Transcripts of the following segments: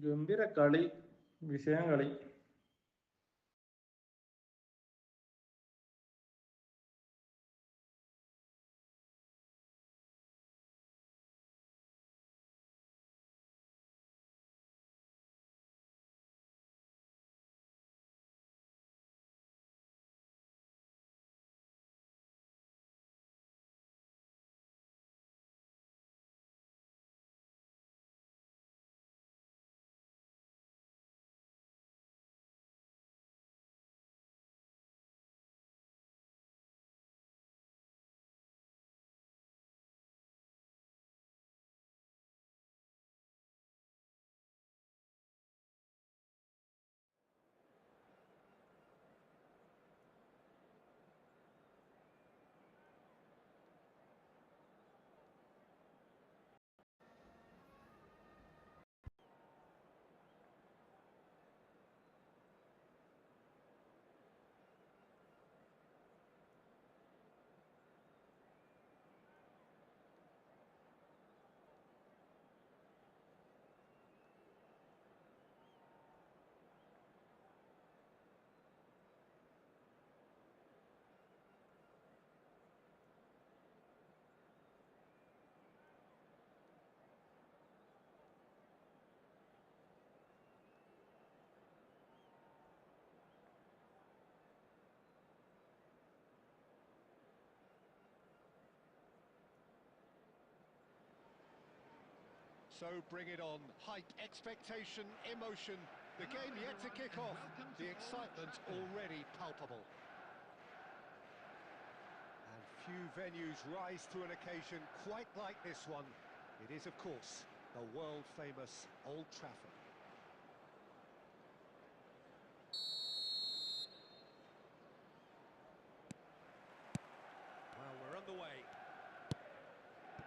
ഗംഭീര കളി, വിഷയം കളി. So bring it on. Hype, expectation, emotion. The game yet to kick off. The excitement already palpable. And few venues rise to an occasion quite like this one. It is, of course, the world-famous Old Trafford. Well, we're underway.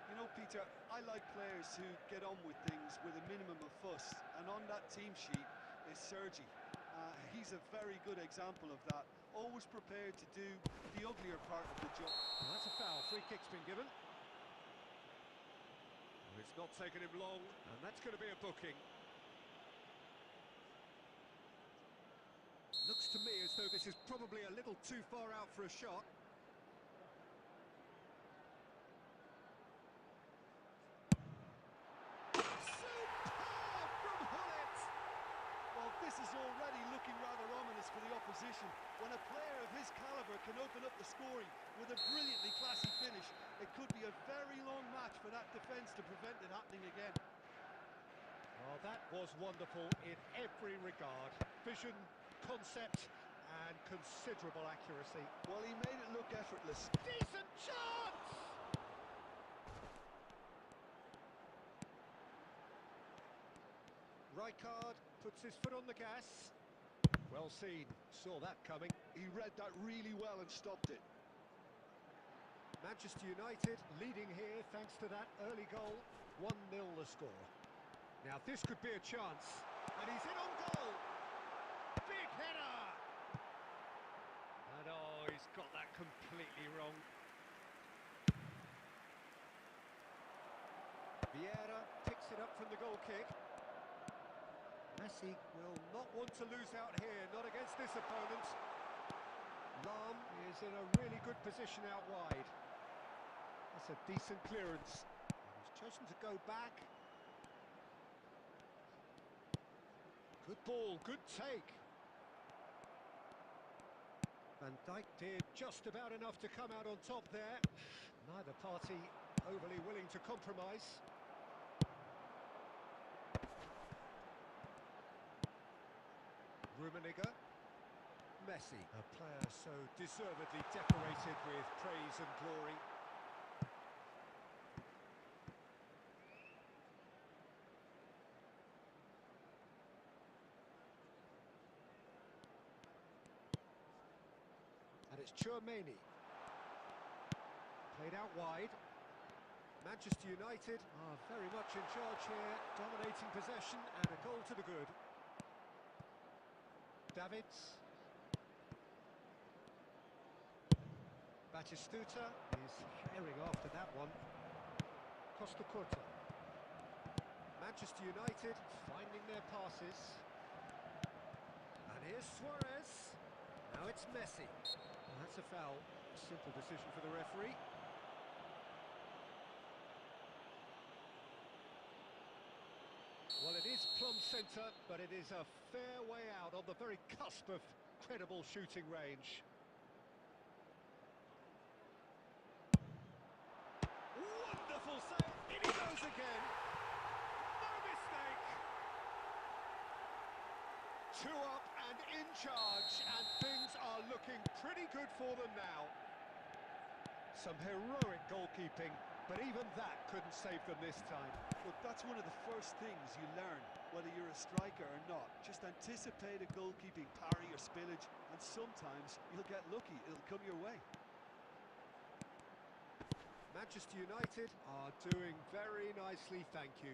You know, Peter, I like players who get on with things with a minimum of fuss, and on that team sheet is Sergi. He's a very good example of that, always prepared to do the uglier part of the job. Well, that's a foul. Free kick's been given. Well, it's not taken him long, and that's going to be a booking. Looks to me as though this is probably a little too far out for a shot. This is already looking rather ominous for the opposition. When a player of his calibre can open up the scoring with a brilliantly classy finish, it could be a very long match for that defence to prevent it happening again. Well, that was wonderful in every regard. Vision, concept, and considerable accuracy. Well, he made it look effortless. Decent chance! Rijkaard puts his foot on the gas. Well seen, saw that coming. He read that really well and stopped it. Manchester United leading here thanks to that early goal. 1-0 the score. Now this could be a chance. And he's in on goal. Big header! And oh, he's got that completely wrong. Vieira picks it up from the goal kick. Messi will not want to lose out here, not against this opponent. Lam is in a really good position out wide. That's a decent clearance. He's chosen to go back. Good ball, good take. Van Dijk did just about enough to come out on top there. Neither party overly willing to compromise. Rummenigge, Messi, a player so deservedly decorated with praise and glory. And it's Tchouaméni. Played out wide. Manchester United are very much in charge here, dominating possession and a goal to the good. Davids. Batistuta is herring after that one. Costa Curta. Manchester United finding their passes. And here's Suarez. Now it's Messi. That's a foul. Simple decision for the referee. Well, it is plumb centre, but it is a fair way out on the very cusp of credible shooting range. Wonderful save! In he goes again! No mistake! 2 up and in charge, and things are looking pretty good for them now. Some heroic goalkeeping, but even that couldn't save them this time. Look, that's one of the first things you learn, whether you're a striker or not. Just anticipate a goalkeeping parry or spillage, and sometimes you'll get lucky, it'll come your way. Manchester United are doing very nicely, thank you.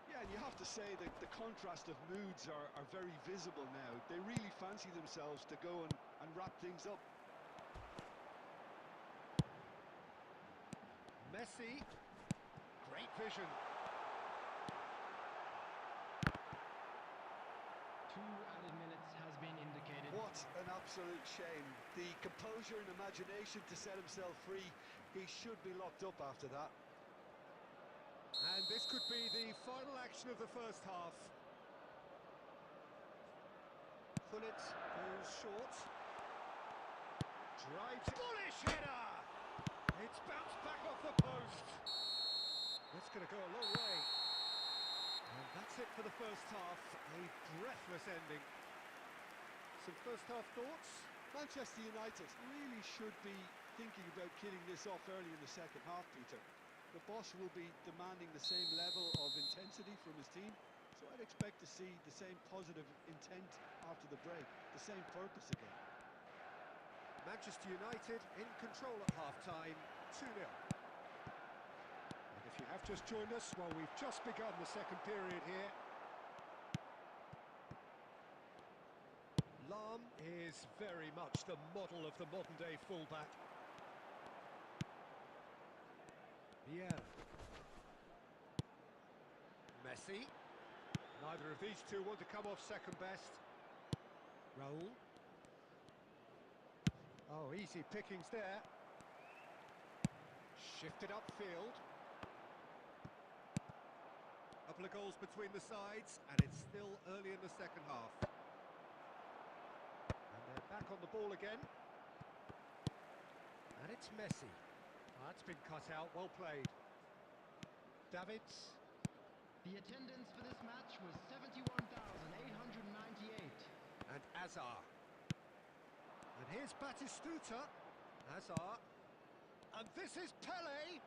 Yeah, and you have to say that the contrast of moods are very visible now. They really fancy themselves to go and wrap things up. Messi, great vision. 2 added minutes has been indicated. What an absolute shame. The composure and imagination to set himself free. He should be locked up after that. And this could be the final action of the first half. Pullet goes short. Drives, bullish header! It's bounced back off the post. That's going to go a long way. And that's it for the first half. A breathless ending. Some first half thoughts? Manchester United really should be thinking about killing this off early in the second half, Peter. The boss will be demanding the same level of intensity from his team, so I'd expect to see the same positive intent after the break, the same purpose again. Manchester United in control at half-time, 2-0. And if you have just joined us, well, we've just begun the second period here. Lahm is very much the model of the modern-day fullback. Vieira. Messi. Neither of these two want to come off second best. Raul. Oh, easy pickings there. Shifted upfield. Couple of goals between the sides, and it's still early in the second half. And they're back on the ball again. And it's Messi. That's been cut out, well played. Davids. The attendance for this match was 71,898. And Azar. And here's Batistuta. Azar. And this is Pele.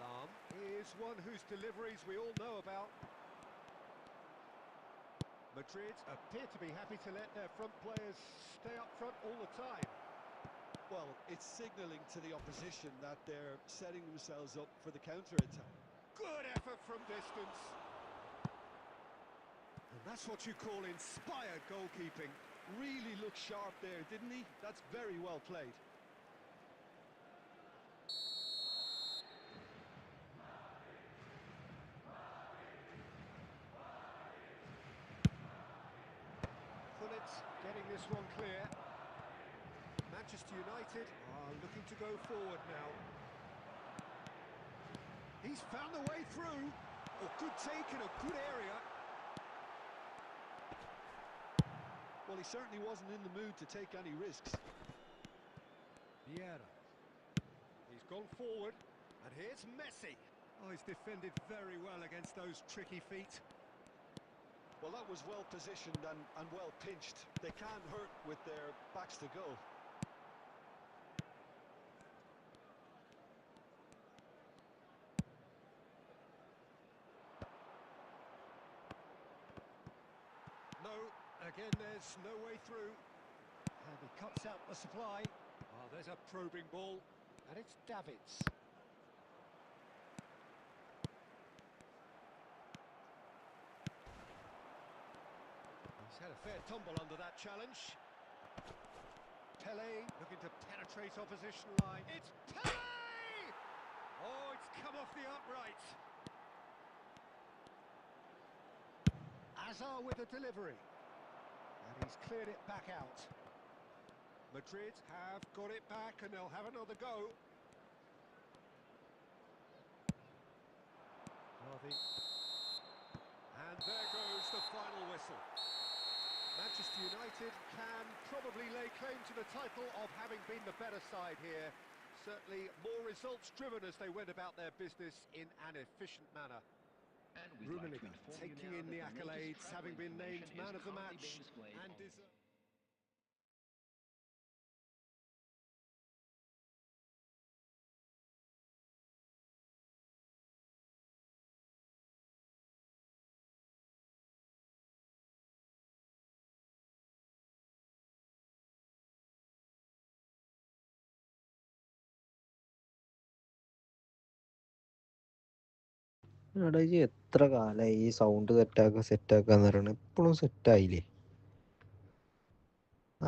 Lahm is one whose deliveries we all know about. Madrid appear to be happy to let their front players stay up front all the time. Well, it's signalling to the opposition that they're setting themselves up for the counter-attack. Good effort from distance. And that's what you call inspired goalkeeping. Really looked sharp there, didn't he? That's very well played. Pullet getting this one clear. Manchester United are looking to go forward now. He's found the way through. Oh, good take in a good area. Well, he certainly wasn't in the mood to take any risks. Vieira. He's gone forward. And here's Messi. Oh, he's defended very well against those tricky feet. Well, that was well positioned and well pinched. They can't hurt with their backs to goal. No, again there's no way through. And he cuts out the supply. Oh, there's a probing ball. And it's Davids. He's had a fair tumble under that challenge. Pele looking to penetrate opposition line. It's Pele! Oh, it's come off the upright. Azar with the delivery. And he's cleared it back out. Madrid have got it back and they'll have another go. And there goes the final whistle. Manchester United can probably lay claim to the title of having been the better side here. Certainly more results driven as they went about their business in an efficient manner. And we'd like to Rummenigge inform you taking now in that the the accolades, latest having travel been named information man is of the currently match being displayed and on- deserved. എടാ ഇജ്ജ് എത്ര കാലായി ഈ sound സെറ്റാക്കാന്ന് പറയണ ഇപ്പോഴും സെറ്റായില്ലേ?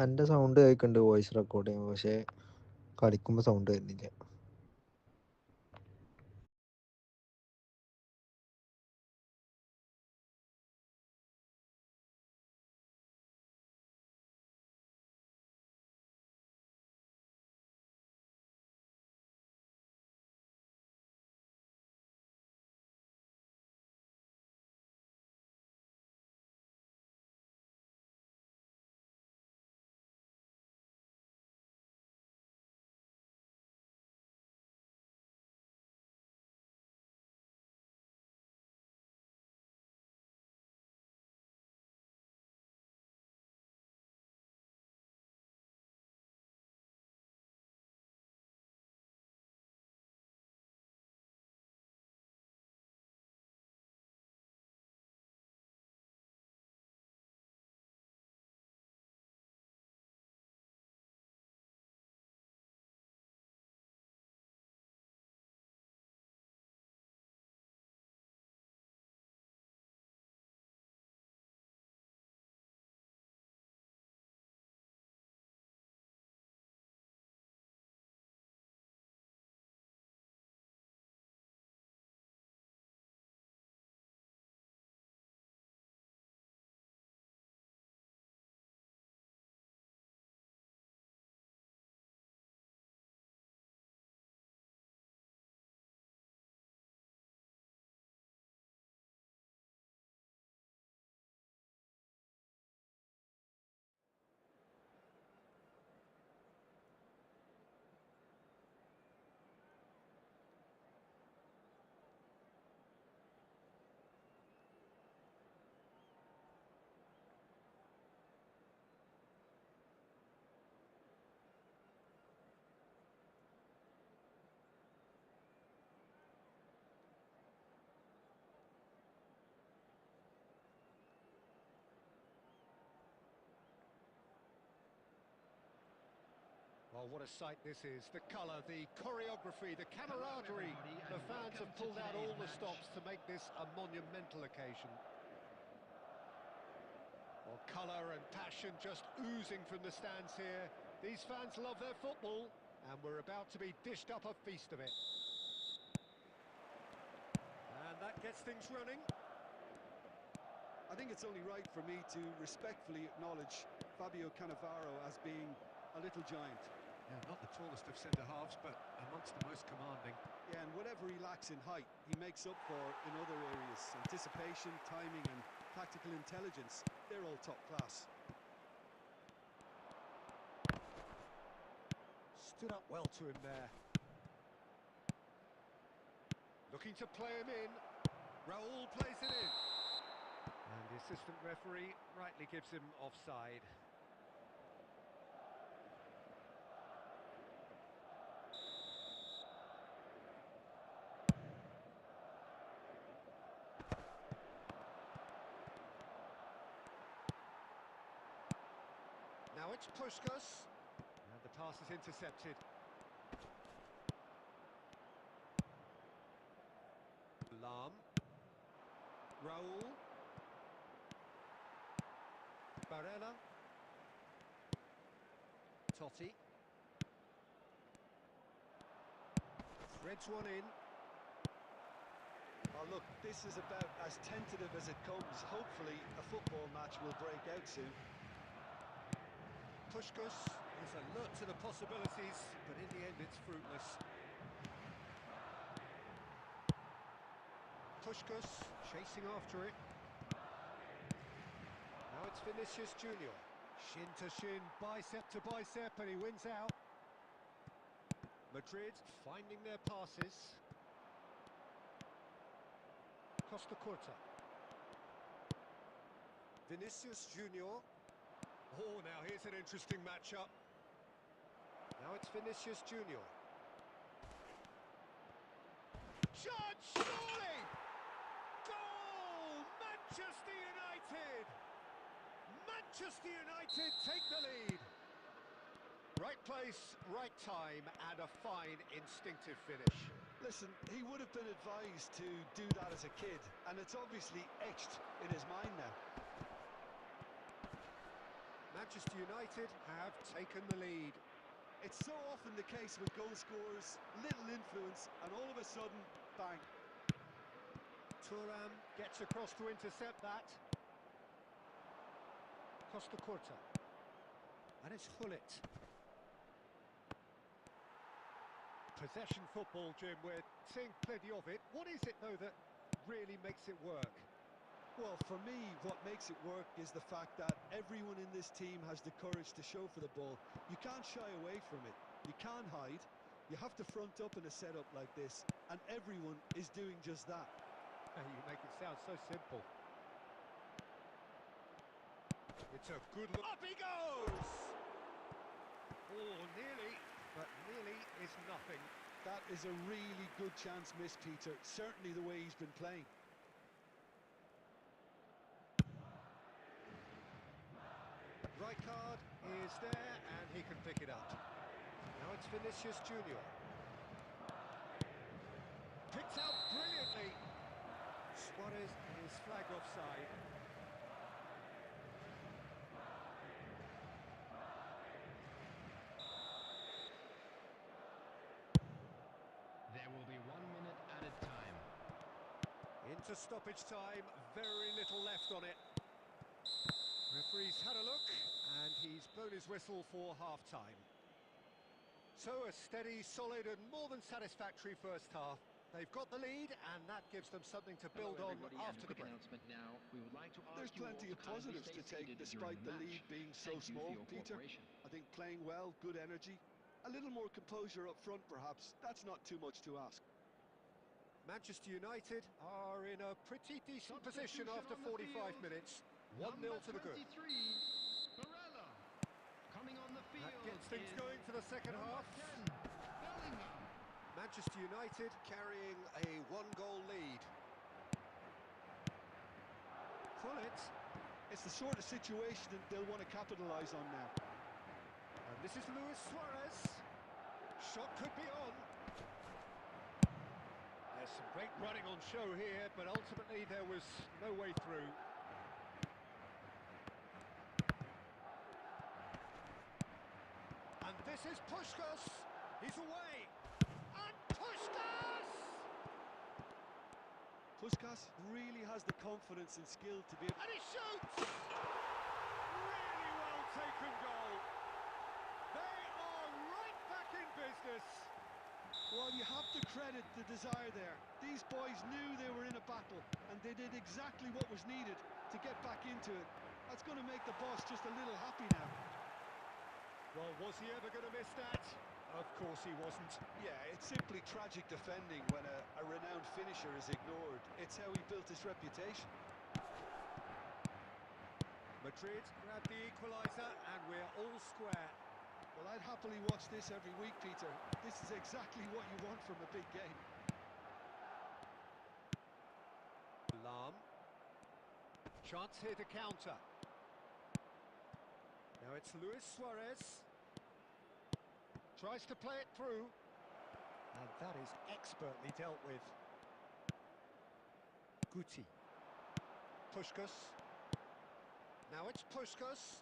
എൻ്റെ sound കേൾക്കുന്നുണ്ട് voice record ചെയ്യുമ്പോൾ, പക്ഷെ കളിക്കുമ്പോൾ സൗണ്ട് വരുന്നില്ല. Well, what a sight this is. The colour, the choreography, the camaraderie. The fans have pulled out all the stops to make this a monumental occasion. Well, colour and passion just oozing from the stands here. These fans love their football, and we're about to be dished up a feast of it. And that gets things running. I think it's only right for me to respectfully acknowledge Fabio Cannavaro as being a little giant. Yeah, not the tallest of centre-halves, but amongst the most commanding. Yeah, and whatever he lacks in height, he makes up for in other areas. Anticipation, timing and tactical intelligence, they're all top class. Stood up well to him there. Looking to play him in. Raul plays it in. And the assistant referee rightly gives him offside. Now it's Puskas. And the pass is intercepted. Lam. Raul. Barella. Totti. Threads one in. Well, look, this is about as tentative as it comes. Hopefully, a football match will break out soon. Puskás is alert to the possibilities, but in the end it's fruitless. Puskás chasing after it. Now it's Vinicius Junior. Shin to shin, bicep to bicep, and he wins out. Madrid finding their passes. Costa Curta. Vinicius Junior. Oh, now here's an interesting matchup. Now it's Vinicius Junior. Shot, surely! Goal! Manchester United! Manchester United take the lead. Right place, right time, and a fine instinctive finish. Listen, he would have been advised to do that as a kid, and it's obviously etched in his mind now. Manchester United have taken the lead. It's so often the case with goal scorers, little influence, and all of a sudden, bang. Thuram gets across to intercept that. Costa Curta. And it's Gullit. Possession football, Jim, we're seeing plenty of it. What is it, though, that really makes it work? Well, for me, what makes it work is the fact that everyone in this team has the courage to show for the ball. You can't shy away from it. You can't hide. You have to front up in a setup like this, and everyone is doing just that. You make it sound so simple. It's a good look. Up he goes! Oh, nearly, but nearly is nothing. That is a really good chance missed, Peter. Certainly the way he's been playing. Right card is there, and he can pick it up. Now it's Vinicius Junior. Picked out brilliantly. Suarez is flagged offside. There will be 1 minute added time. Into stoppage time, very little left on it. Referee's had a look, and he's blown his whistle for half-time. So a steady, solid and more than satisfactory first half. They've got the lead, and that gives them something to build on after the break. Now, we would like to There's plenty of positives to take despite the lead being so small, Peter. I think playing well, good energy. A little more composure up front, perhaps. That's not too much to ask. Manchester United are in a pretty decent position after 45 minutes. 1-0 to the good. 23, Barella. Coming on the field. That gets things going for the second half. 10, Bellingham. Manchester United carrying a one-goal lead. Gullit. It's the sort of situation that they'll want to capitalise on now. And this is Luis Suarez. Shot could be on. There's some great running on show here, but ultimately there was no way through. And this is Puskás. He's away. And Puskás! Puskás really has the confidence and skill to be able... And he shoots! Really well taken goal. They are right back in business. Well, you have to credit the desire there. These boys knew they were in a battle, and they did exactly what was needed to get back into it. That's going to make the boss just a little happy now. Well, was he ever going to miss that? Of course he wasn't. Yeah, it's simply tragic defending when a renowned finisher is ignored. It's how he built his reputation. Madrid grabbed the equaliser, and we're all square. Well, I'd happily watch this every week, Peter. This is exactly what you want from a big game. Lam. Chance here to counter. Now it's Luis Suarez. Tries to play it through. And that is expertly dealt with. Guti. Puskás. Now it's Puskás.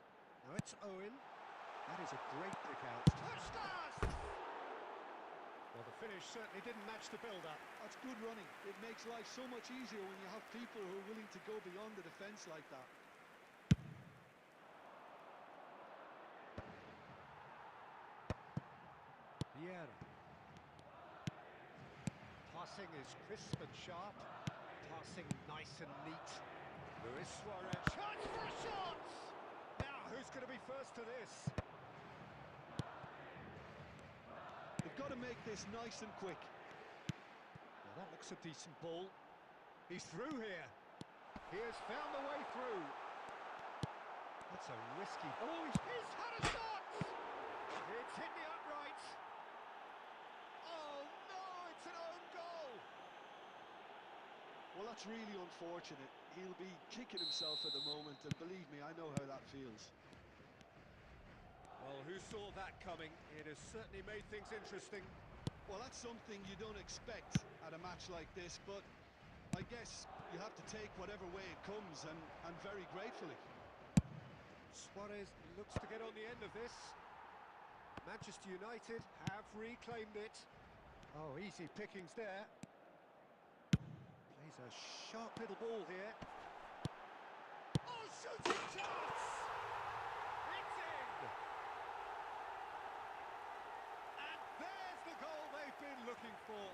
Now it's Owen. That is a great pick out. Puskás! Well, the finish certainly didn't match the build-up. That's good running. It makes life so much easier when you have people who are willing to go beyond the defence like that. Vieira. Passing is crisp and sharp. Passing nice and neat. Luis Suarez. Chance for a shot! Now, who's going to be first to this? They've got to make this nice and quick. Well, that looks a decent ball. He's through here. He has found the way through. That's a risky... Oh, he's had a shot! It's hit the upright. Oh, no, it's an own goal. Well, that's really unfortunate. He'll be kicking himself at the moment, and believe me, I know how that feels. Well, who saw that coming? It has certainly made things interesting. Well, that's something you don't expect at a match like this, but I guess you have to take whatever way it comes, and very gratefully. Suarez looks to get on the end of this. Manchester United have reclaimed it. Oh, easy pickings there. Plays a sharp little ball here. Oh, shooting chance! It's in! And there's the goal they've been looking for.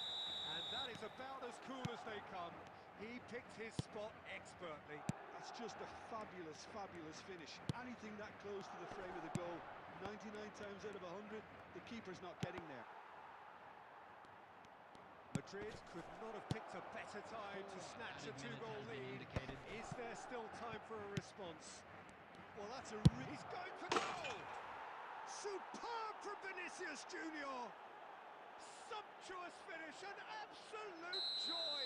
And that is about as cool as they come. He picked his spot expertly. That's just a fabulous, fabulous finish. Anything that close to the frame of the goal, 99 times out of 100, the keeper's not getting there. Madrid could not have picked a better time to snatch a two-goal lead. Is there still time for a response? Well, that's a He's going for goal! Superb from Vinicius Junior! Sumptuous finish, an absolute joy!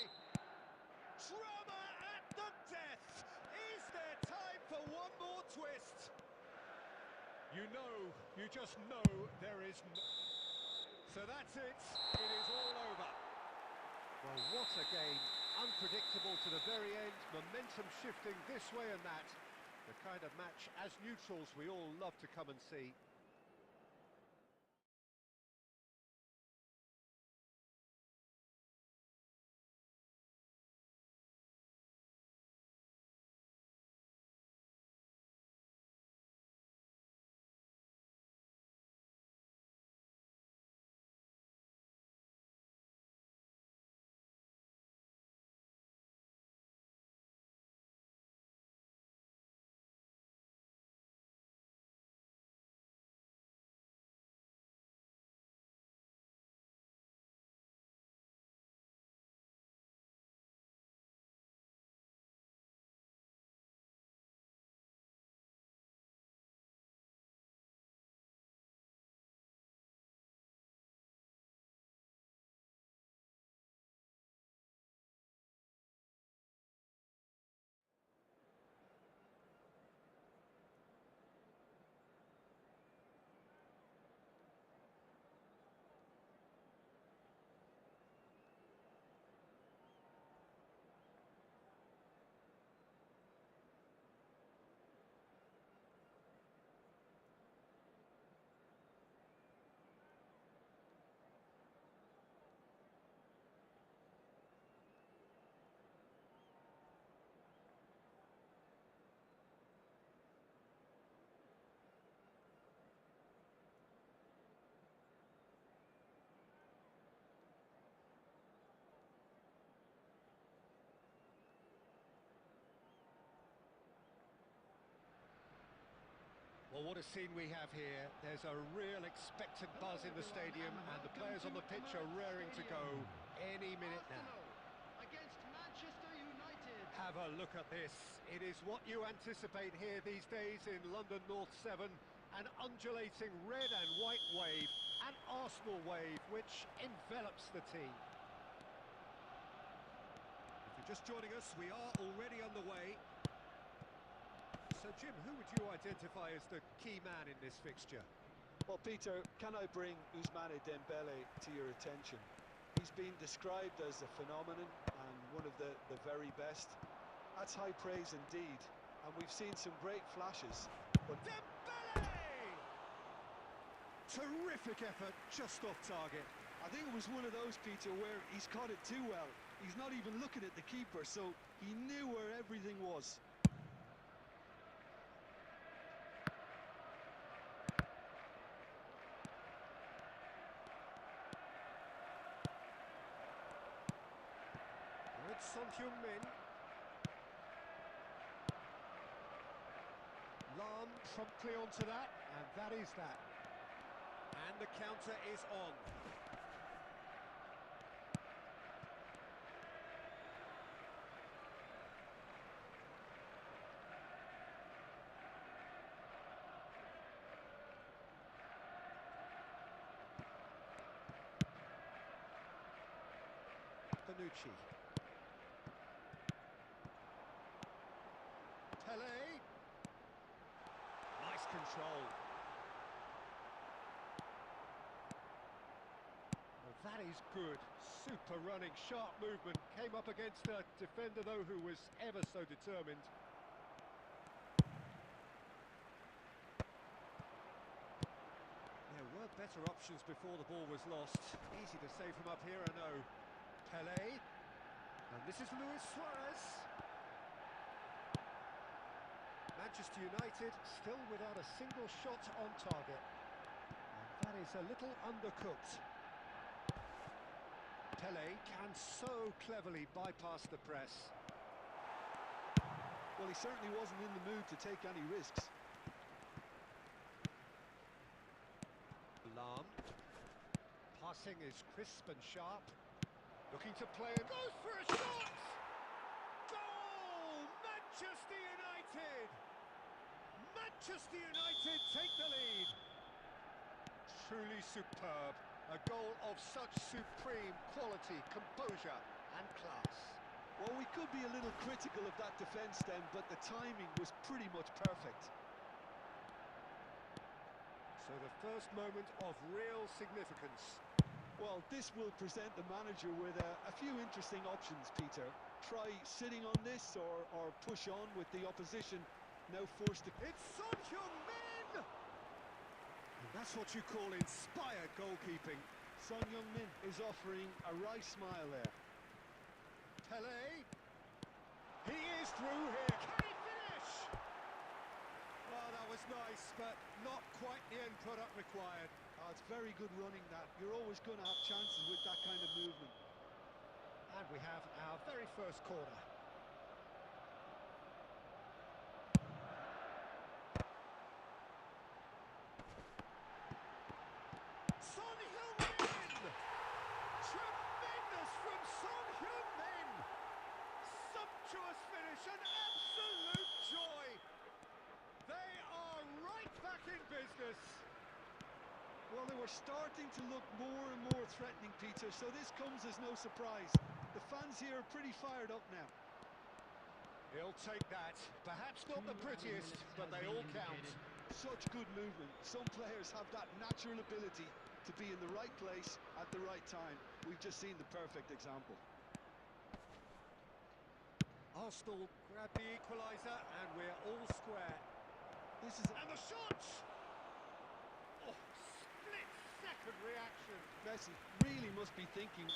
Drama at the death! Is there time for one more twist? You just know there is no... So that's it, it is all over. Well, what a game. Unpredictable to the very end, momentum shifting this way and that. The kind of match, as neutrals, we all love to come and see. Well, what a scene we have here. There's a real expectant buzz in the stadium, and the players on the pitch are raring to go any minute now. Against Manchester United. Have a look at this. It is what you anticipate here these days in London North 7. An undulating red and white wave, an Arsenal wave, which envelops the team. If you're just joining us, we are already underway. So, Jim, who would you identify as the key man in this fixture? Well, Peter, can I bring Ousmane Dembele to your attention? He's been described as a phenomenon and one of the very best. That's high praise indeed, and we've seen some great flashes. But Dembele! Terrific effort, just off target. I think it was one of those, Peter, where he's caught it too well. He's not even looking at the keeper, so he knew where everything was. It's Son Heung-min. Lam promptly onto that, and that is that. And the counter is on. Bonucci. Pele. Nice control. Well, that is good. Super running, sharp movement. Came up against a defender, though, who was ever so determined. There were better options before the ball was lost. Easy to save from up here, I know. Pele. And this is Luis Suarez. Manchester United still without a single shot on target. And that is a little undercooked. Pele can so cleverly bypass the press. Well, he certainly wasn't in the mood to take any risks. Lam. Passing is crisp and sharp. Looking to play and goes for a shot! Goal! Manchester United! Manchester United take the lead. Truly superb. A goal of such supreme quality, composure and class. Well, we could be a little critical of that defence then, but the timing was pretty much perfect. So the first moment of real significance. Well, this will present the manager with a few interesting options, Peter. Try sitting on this or push on with the opposition now forced to... It's Son Heung-min! And that's what you call inspired goalkeeping. Son Heung-min is offering a wry smile there. Pele. He is through here. Can he finish? Well, that was nice, but not quite the end product required. Oh, it's very good running, that. You're always going to have chances with that kind of movement. And we have our very first corner. Son Heung-min! Tremendous from Son Heung-min! Sumptuous finish, an absolute joy! They are right back in business. Well, they were starting to look more and more threatening, Peter, so this comes as no surprise. The fans here are pretty fired up now. He'll take that. Perhaps not the prettiest, but they all count. Such good movement. Some players have that natural ability to be in the right place at the right time. We've just seen the perfect example. Arsenal grab the equaliser, and we're all square. This is And the shot! Oh, split-second reaction. Messi really must be thinking.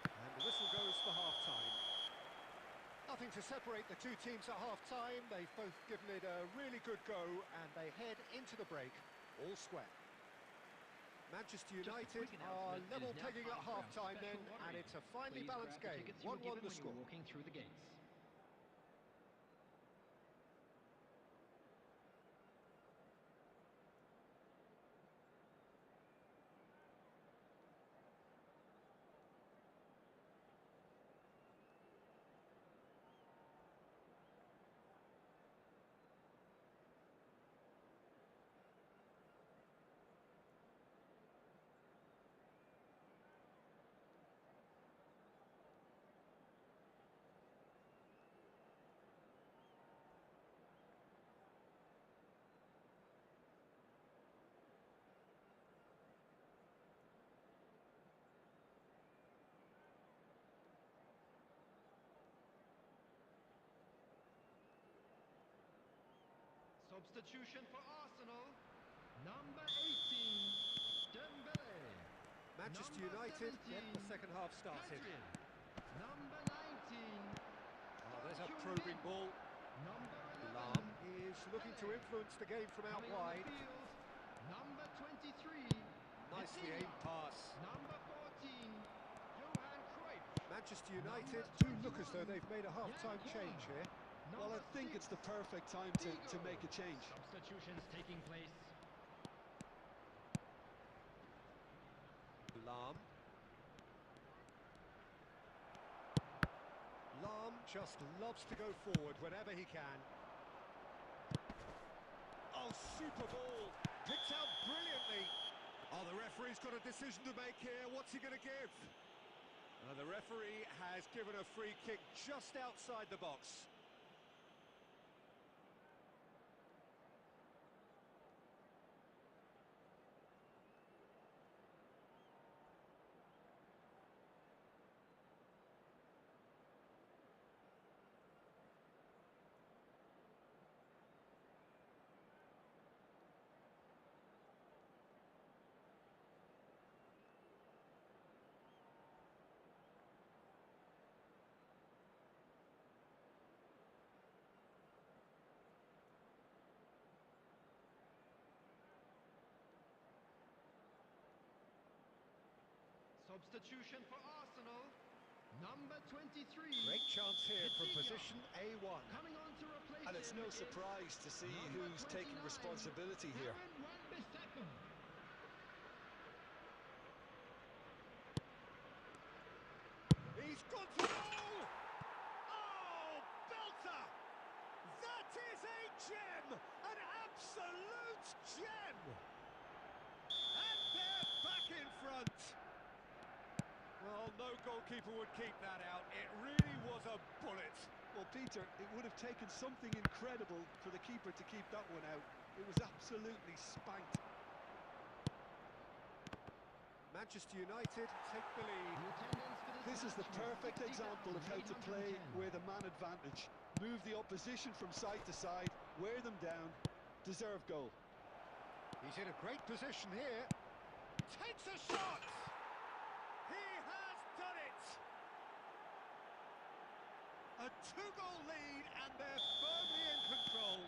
And the whistle goes for half-time. Nothing to separate the two teams at half-time. They've both given it a really good go, and they head into the break all square. Manchester United are level pegging at half-time then, and it's a finely balanced game. 1-1 the score. Walking through the gates. Substitution for Arsenal, number 18. Manchester Number United 17, get the second half started. Pedri. Number 19, Oh, there's a Hyun probing Min. ball. Number 11, Lam is looking to Pele. influence the game from out Coming on wide. the field, number 23, Nicely Vitinha. aimed pass. Number 14, Johan Cruyff. Manchester United Number do look as though 21, they've made a half-time Jan change Koeman. here. Well, I Number think 6, it's the perfect time to Figo. make a change. Substitutions taking place. Lam just loves to go forward whenever he can. Oh, super ball. Picked out brilliantly. Oh, the referee's got a decision to make here. What's he going to give? The referee has given a free kick just outside the box. Substitution for Arsenal, number 23. Great chance here from Vitinha. position A1. Coming on to replace And it's him no is surprise to see number who's taking 29, responsibility here. Aaron Wan-Bissaka. He's gone for goal! Oh, belter! That is a gem! An absolute gem! And they're back in front! Well, no goalkeeper would keep that out. It really was a bullet. Well, Peter, it would have taken something incredible for the keeper to keep that one out. It was absolutely spanked. Manchester United take the lead. The attendance for This is the match was perfect example of how to play 60,810. with a man advantage. Move the opposition from side to side, wear them down, deserve goal. He's in a great position here. Takes a shot! He has done it! A two-goal lead and they're firmly in control.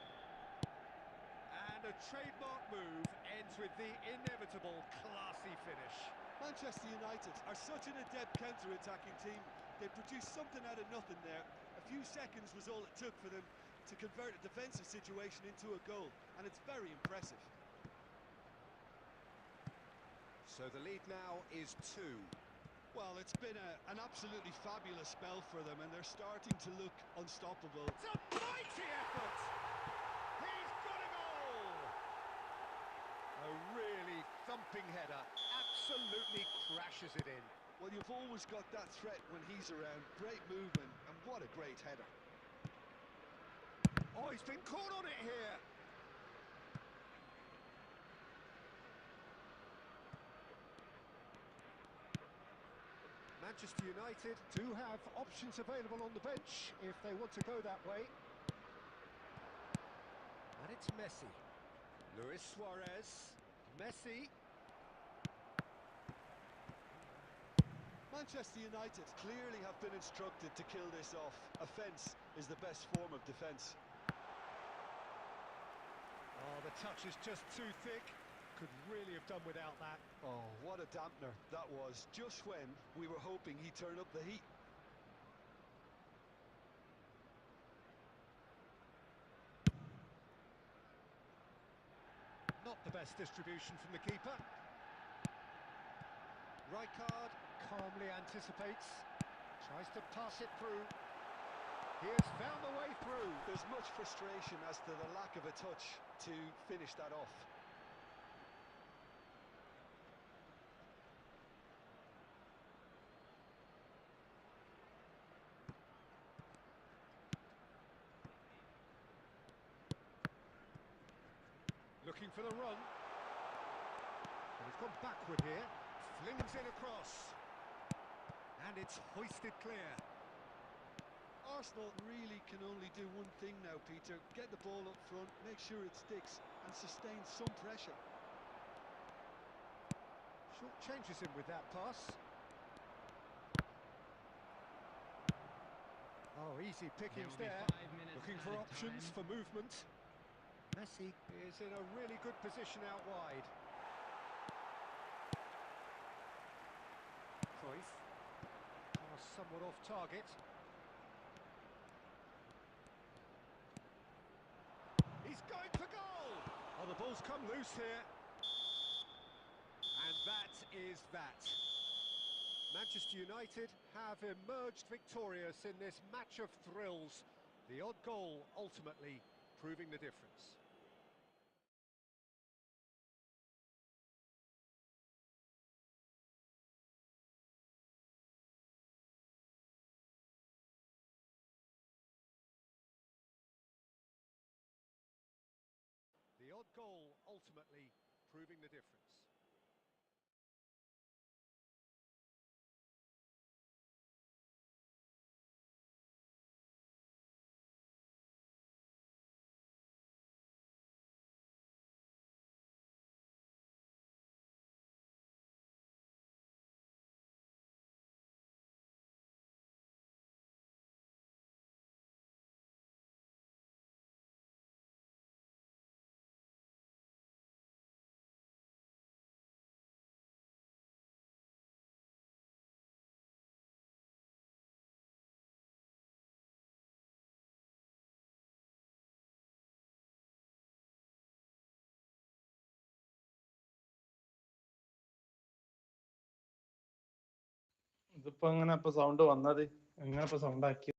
And a trademark move ends with the inevitable classy finish. Manchester United are such an adept counter-attacking team. They produced something out of nothing there. A few seconds was all it took for them to convert a defensive situation into a goal, and it's very impressive. So the lead now is 2. Well, it's been an absolutely fabulous spell for them, and they're starting to look unstoppable. It's a mighty effort! He's got a goal! A really thumping header, absolutely crashes it in. Well, you've always got that threat when he's around. Great movement, and what a great header. Oh, he's been caught on it here. Manchester United do have options available on the bench if they want to go that way. And it's Messi. Luis Suarez. Messi. Manchester United clearly have been instructed to kill this off. Offence is the best form of defence. Oh, the touch is just too thick. Could really have done without that. Oh, what a dampener that was, just when we were hoping he'd turn up the heat. Not the best distribution from the keeper. Rijkaard calmly anticipates, tries to pass it through. He has found a way through. There's much frustration as to the lack of a touch to finish that off. Looking for the run. And he's gone backward here. Flings in across. And it's hoisted clear. Arsenal really can only do one thing now, Peter. Get the ball up front, make sure it sticks, and sustain some pressure. Short changes him with that pass. Oh, easy pickings there. Looking for options for movement. Messi is in a really good position out wide. Cruyff. Pass somewhat off target. He's going for goal! Oh, the ball's come loose here. And that is that. Manchester United have emerged victorious in this match of thrills. The odd goal ultimately proving the difference. The odd goal ultimately proving the difference. ഇതിപ്പോ എങ്ങനെ ഇപ്പൊ sound വന്നത്? എങ്ങനെ ഇപ്പൊ sound ആക്കി?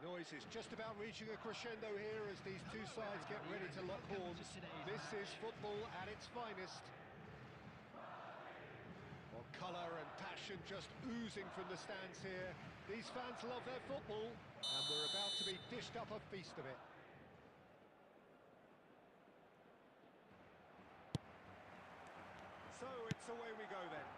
The noise is just about reaching a crescendo here as these two sides get ready to lock horns. This is football at its finest. Well, colour and passion just oozing from the stands here. These fans love their football, and we're about to be dished up a feast of it. So it's away we go then.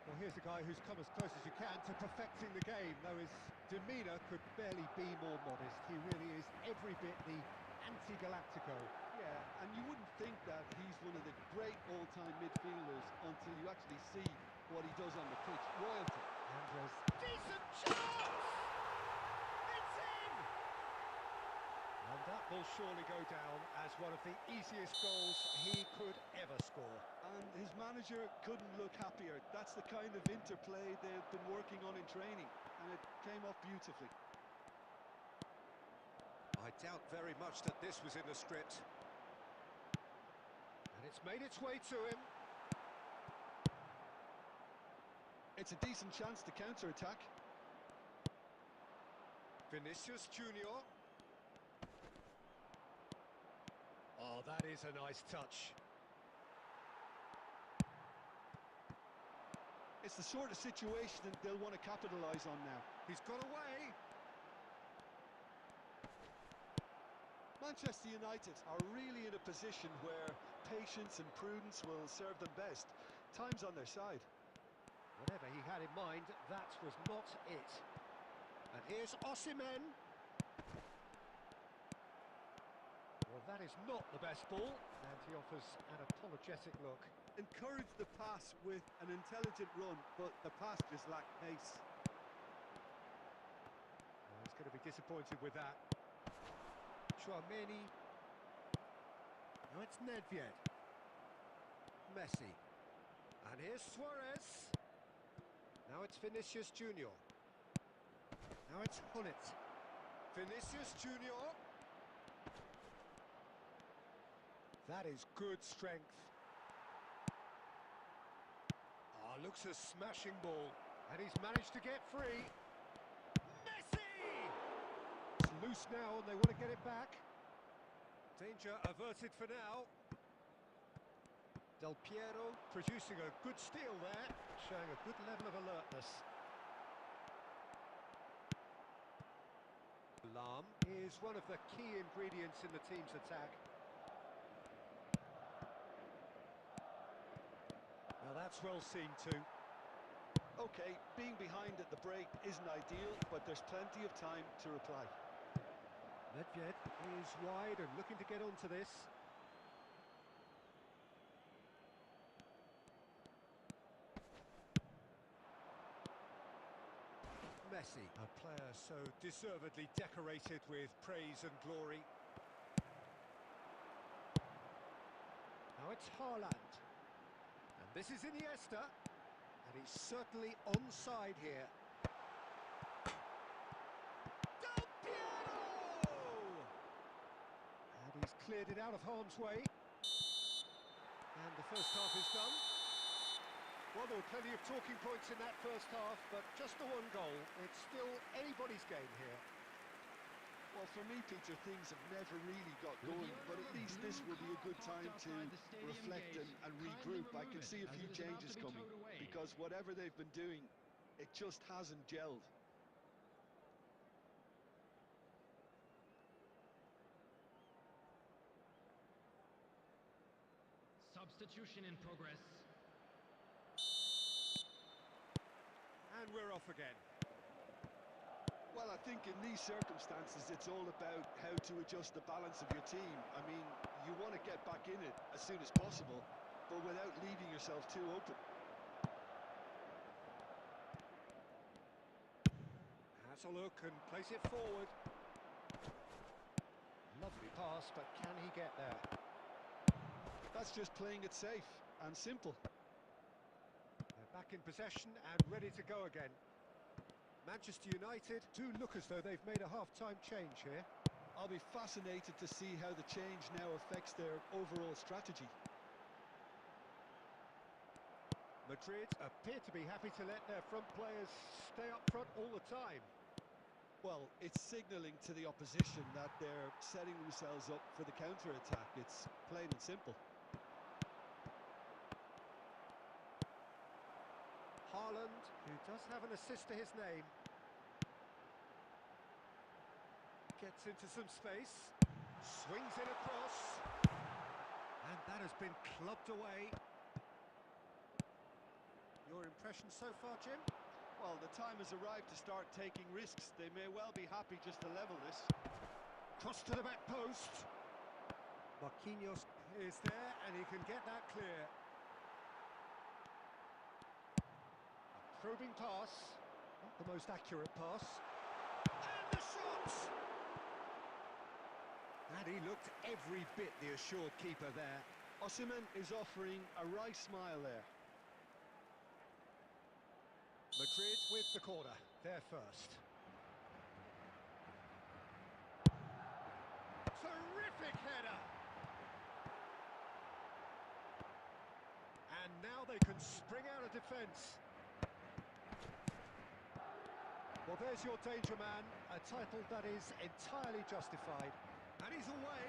Well, here's a guy who's come as close as you can to perfecting the game, though his demeanour could barely be more modest. He really is every bit the anti-Galactico. Yeah, and you wouldn't think that he's one of the great all-time midfielders until you actually see what he does on the pitch. Royalty. Andres. Decent chance! It's in! And that will surely go down as one of the easiest goals he could ever score. And his manager couldn't look happier. That's the kind of interplay they've been working on in training, and it came off beautifully. I doubt very much that this was in the script. And it's made its way to him. It's a decent chance to counter-attack. Vinicius Junior. Oh, that is a nice touch. It's the sort of situation that they'll want to capitalise on now. He's got away. Manchester United are really in a position where patience and prudence will serve them best. Time's on their side. Whatever he had in mind, that was not it. And here's Osimhen. Well, that is not the best ball, and he offers an apologetic look. Encourage the pass with an intelligent run, but the pass just lacked pace. Oh, he's going to be disappointed with that. Chouameni. Now it's Nedved. Messi. And here's Suarez. Now it's Vinicius Junior. Now it's Hullet. Vinicius Junior. That is good strength. Ah, looks a smashing ball. And he's managed to get free. Messi! It's loose now and they want to get it back. Danger averted for now. Del Piero producing a good steal there, showing a good level of alertness. Alarm is one of the key ingredients in the team's attack. Now that's well seen too. Okay, being behind at the break isn't ideal, but there's plenty of time to reply. Nedved is wide and looking to get onto this. Messi, a player so deservedly decorated with praise and glory. Now it's Haaland. And this is Iniesta. And he's certainly onside here. Del Piero! And he's cleared it out of harm's way. And the first half is done. Well, there were plenty of talking points in that first half, but just the one goal. It's still anybody's game here. Well, for me, Peter, things have never really got going, but at least this will be a good time to reflect and regroup. I can see a few changes coming, because whatever they've been doing, it just hasn't gelled. Substitution in progress. And we're off again. Well, I think in these circumstances, it's all about how to adjust the balance of your team. I mean, you want to get back in it as soon as possible, but without leaving yourself too open. Has a look and plays it forward. Lovely pass, but can he get there? That's just playing it safe and simple. They're back in possession and ready to go again. Manchester United do look as though they've made a half-time change here. I'll be fascinated to see how the change now affects their overall strategy. Madrid appear to be happy to let their front players stay up front all the time. Well, it's signalling to the opposition that they're setting themselves up for the counter-attack. It's plain and simple. Haaland, who does have an assist to his name. Gets into some space. Swings it across. And that has been clubbed away. Your impression so far, Jim? Well, the time has arrived to start taking risks. They may well be happy just to level this. Cross to the back post. Marquinhos is there and he can get that clear. Probing pass, not the most accurate pass. And the shot! And he looked every bit the assured keeper there. Osimhen is offering a wry smile there. Madrid with the corner, they're first. Terrific header! And now they can spring out of defence. Well, there's your danger man, a title that is entirely justified. And he's away.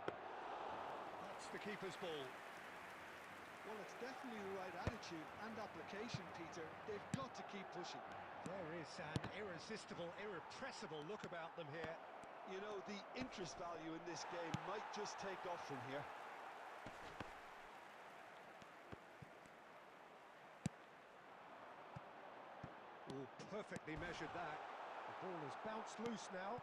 That's the keeper's ball. Well, it's definitely the right attitude and application, Peter. They've got to keep pushing. There is an irresistible, irrepressible look about them here. You know, the interest value in this game might just take off from here. perfectly measured that. The ball has bounced loose now.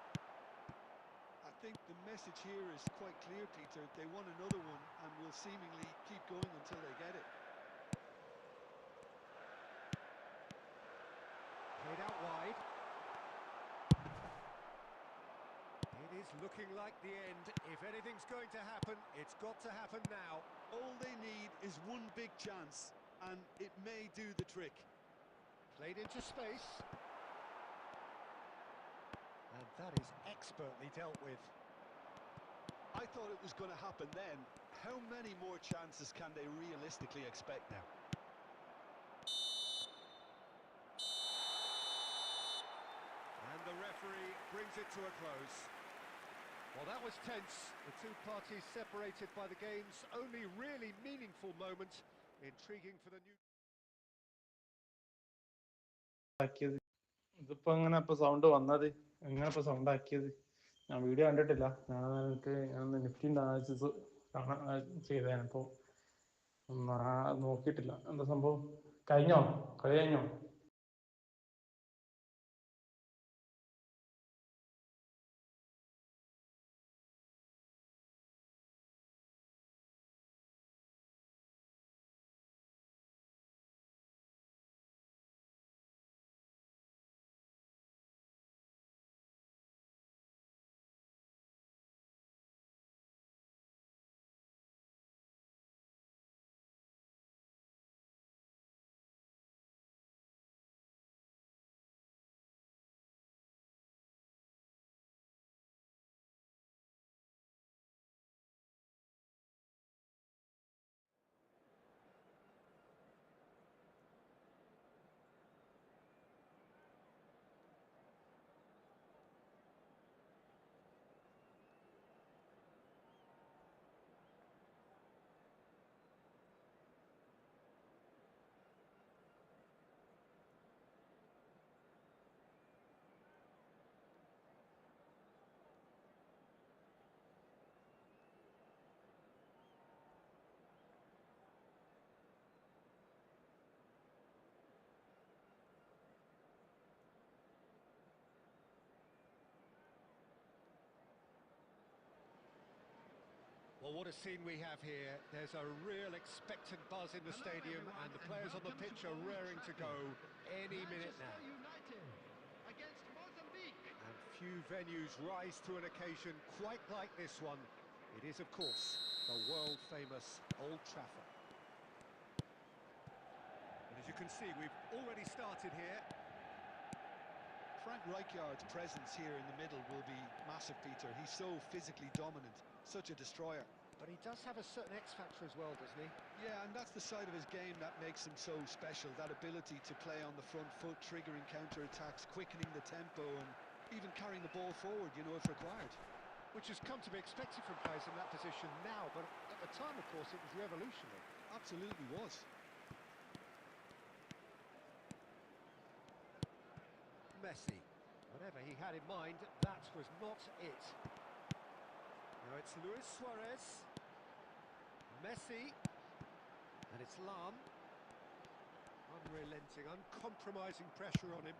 I think the message here is quite clear, Peter. They want another one and will seemingly keep going until they get it. Played out wide. It is looking like the end. If anything's going to happen, it's got to happen now. All they need is one big chance, and it may do the trick. Played into space. And that is expertly dealt with. I thought it was going to happen then. How many more chances can they realistically expect now? And the referee brings it to a close. Well, that was tense. The two parties separated by the game's only really meaningful moment. Intriguing for the new... ആക്കിയത് ഇതിപ്പോ എങ്ങനെ ഇപ്പൊ sound വന്നത്, എങ്ങനെ ഇപ്പൊ sound ആക്കിയത്? ഞാൻ video കണ്ടിട്ടില്ല. ഞാൻ നിഫ്റ്റി അനാലിസിസ് ചെയ്തതാണ്. ഇപ്പോൾ നോക്കിയിട്ടില്ല എന്താ സംഭവം. കഴിഞ്ഞോ? കളി കഴിഞ്ഞോ? Well, what a scene we have here. There's a real expectant buzz in the stadium, and the players on the pitch are raring to go any minute now. Against Mozambique. And few venues rise to an occasion quite like this one. It is, of course, the world-famous Old Trafford. And as you can see, we've already started here. Frank Rijkaard's presence here in the middle will be massive, Peter. He's so physically dominant, such a destroyer. But he does have a certain X-factor as well, doesn't he? Yeah, and that's the side of his game that makes him so special, that ability to play on the front foot, triggering counter-attacks, quickening the tempo, and even carrying the ball forward, you know, if required. Which has come to be expected from players in that position now, but at the time, of course, it was revolutionary. Absolutely was. Messi. Whatever he had in mind, that was not it. Now it's Luis Suarez. Messi. And it's Lam. Unrelenting, uncompromising pressure on him.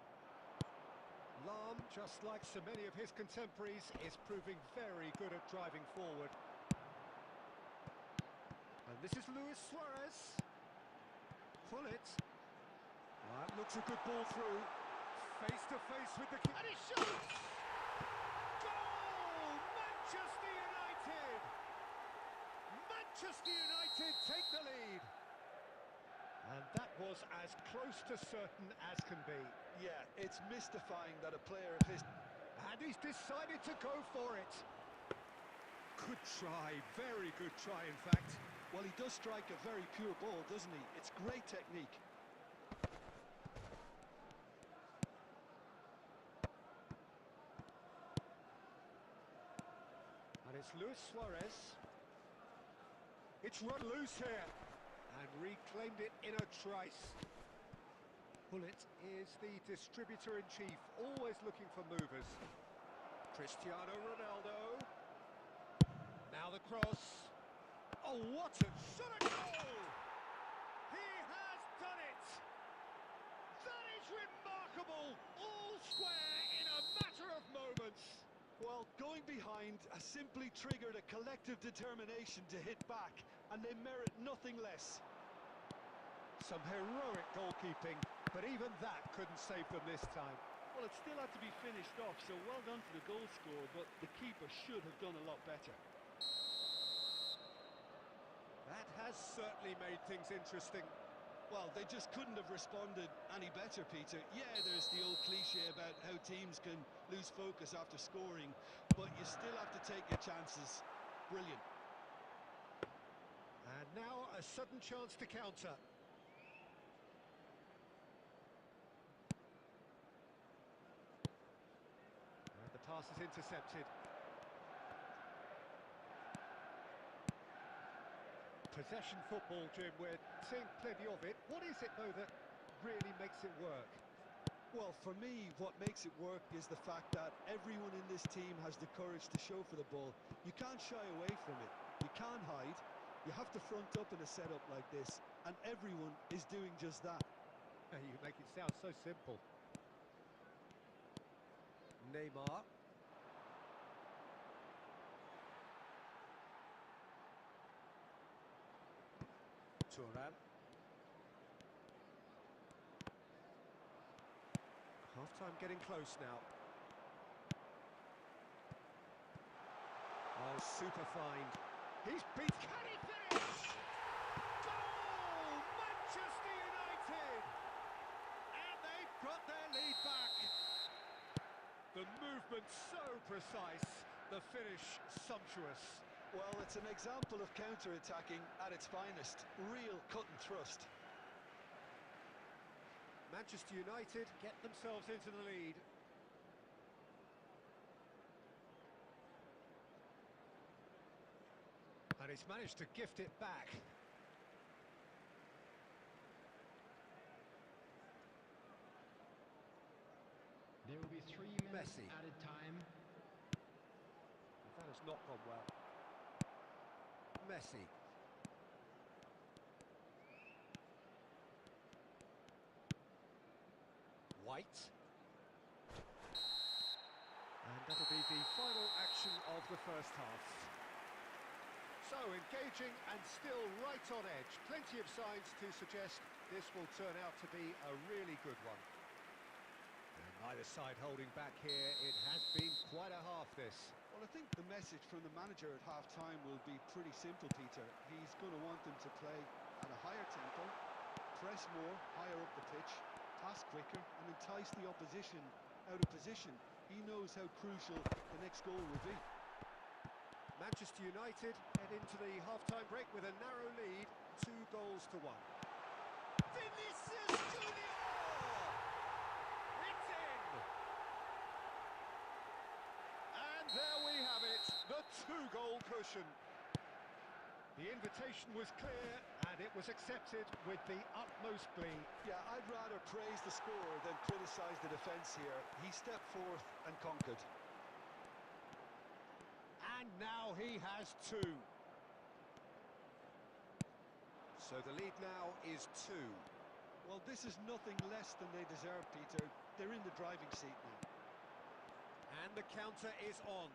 Lam, just like so many of his contemporaries, is proving very good at driving forward. And this is Luis Suarez. Pull it. That looks a good ball through. Face to face with the keeper. And he shoots! Goal! Manchester United! Manchester United take the lead. And that was as close to certain as can be. Yeah, it's mystifying that a player of his... And he's decided to go for it. Good try, very good try in fact. Well, he does strike a very pure ball, doesn't he? It's great technique. And it's Luis Suarez. It's run loose here. And reclaimed it in a trice. Bullet is the distributor-in-chief, always looking for movers. Cristiano Ronaldo. Now the cross. Oh, what a shot at goal! He has done it! That is is remarkable! All square in a matter of moments. Well, going behind has simply triggered a collective determination to hit back, and they merit nothing less. Some heroic goalkeeping, but even that couldn't save them this time. Well, it still had to be finished off, so well done for the goal scorer, but the keeper should have done a lot better. That has certainly made things interesting. Well, they just couldn't have responded any better, Peter. Yeah, there's the old cliche about how teams can lose focus after scoring, but you still have to take your chances. Brilliant. And now a sudden chance to counter. And the pass is intercepted. Possession football, Jim, we're seeing plenty of it. What is it, though, that really makes it work? Well, for me, what makes it work is the fact that everyone in this team has the courage to show for the ball. You can't shy away from it. You can't hide. You have to front up in a setup like this, and everyone is doing just that. You make it sound so simple. Neymar. Thuram. Half-time getting close now. Oh, super find. He's beat. Can he finish? Goal! Manchester United! And they've got their lead back. The movement so precise, the finish sumptuous. Well, it's an example of counter-attacking at its finest. Real cut and thrust. Manchester United get themselves into the lead. And he's managed to gift it back. There will be 3 minutes Messi. added time. That has not gone well. Messi. White. And that'll be the final action of the first half. So engaging and still right on edge. Plenty of signs to suggest this will turn out to be a really good one. And neither side holding back here. It has been quite a half, this. Well, I think the message from the manager at half-time will be pretty simple, Peter. He's going to want them to play at a higher tempo, press more, higher up the pitch, pass quicker, and entice the opposition out of position. He knows how crucial the next goal will be. Manchester United head into the half-time break with a narrow lead, 2-1. Vinicius Junior! It's in! And there we have it, the 2-goal cushion. The invitation was clear, and it was accepted with the utmost glee. Yeah, I'd rather praise the scorer than criticise the defence here. He stepped forth and conquered. And now he has 2. So the lead now is 2. Well, this is nothing less than they deserve, Peter. They're in the driving seat now. And the counter is on.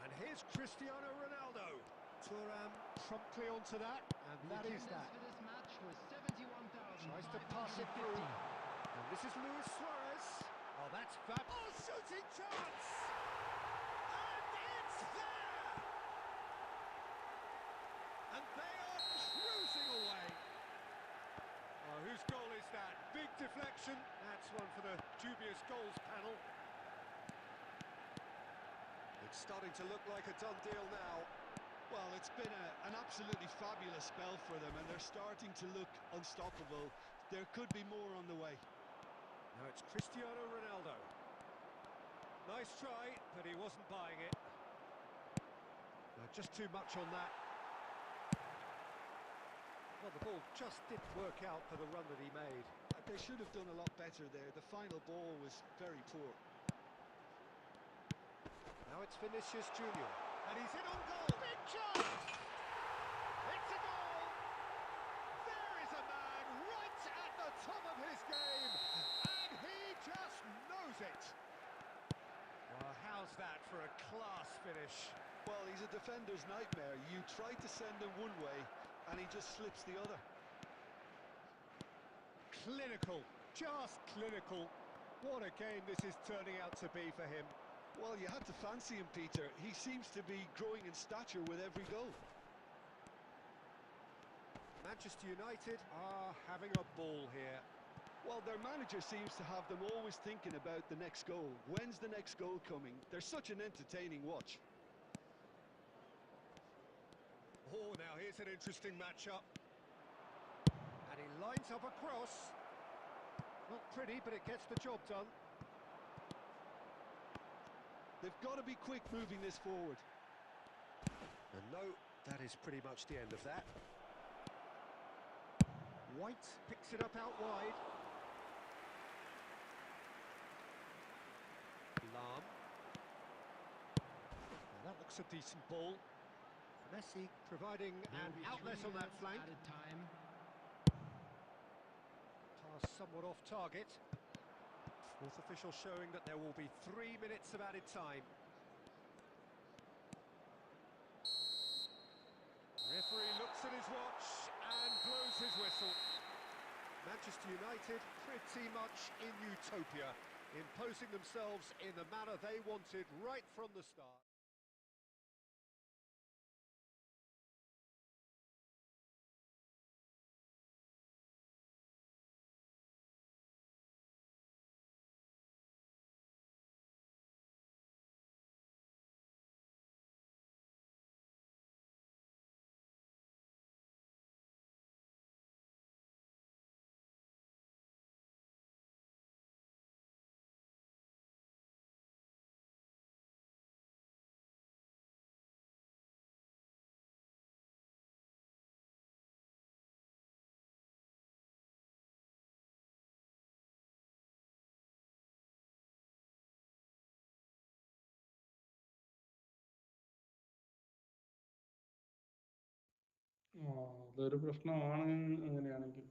And here's Cristiano Ronaldo. Thuram promptly onto that, and The that is attendance that. for this match was 71,550. Tries to pass it through. And this is Luis Suarez. Oh, that's fab. Oh, shooting chance! And it's there! And they are cruising away. Oh, whose goal is that? Big deflection. That's one for the dubious goals panel. It's starting to look like a done deal now. Well, it's been an absolutely fabulous spell for them, and they're starting to look unstoppable. There could be more on the way. Now it's Cristiano Ronaldo. Nice try, but he wasn't buying it. Just too much on that. Well, the ball just didn't work out for the run that he made. They should have done a lot better there. The final ball was very poor. Now it's Vinicius Junior. And he's in on goal. Big chance! It's a goal! There is a man top of his game, and he just knows it. Well, how's that for a class finish? Well, he's a defender's nightmare. You try to send him one way, and he just slips the other. Clinical, just clinical. What a game this is turning out to be for him. Well, you had to fancy him, Peter. He seems to be growing in stature with every goal. Manchester United are having a ball here. Well, their manager seems to have them always thinking about the next goal. When's the next goal coming? They're such an entertaining watch. Oh, now here's an interesting matchup. And he lines up a cross. Not pretty, but it gets the job done. They've got to be quick moving this forward. And no, that is pretty much the end of that. White picks it up out wide. Lam. Well, that looks a decent ball. Messi providing an outlet on that flank. Added time. Pass somewhat off target. Fourth official showing that there will be 3 minutes of added time. Referee looks at his watch and blows his whistle. Manchester United pretty much in utopia, imposing themselves in the manner they wanted right from the start. അതൊരു പ്രശ്നമാണ്. അങ്ങനെയാണെങ്കിൽ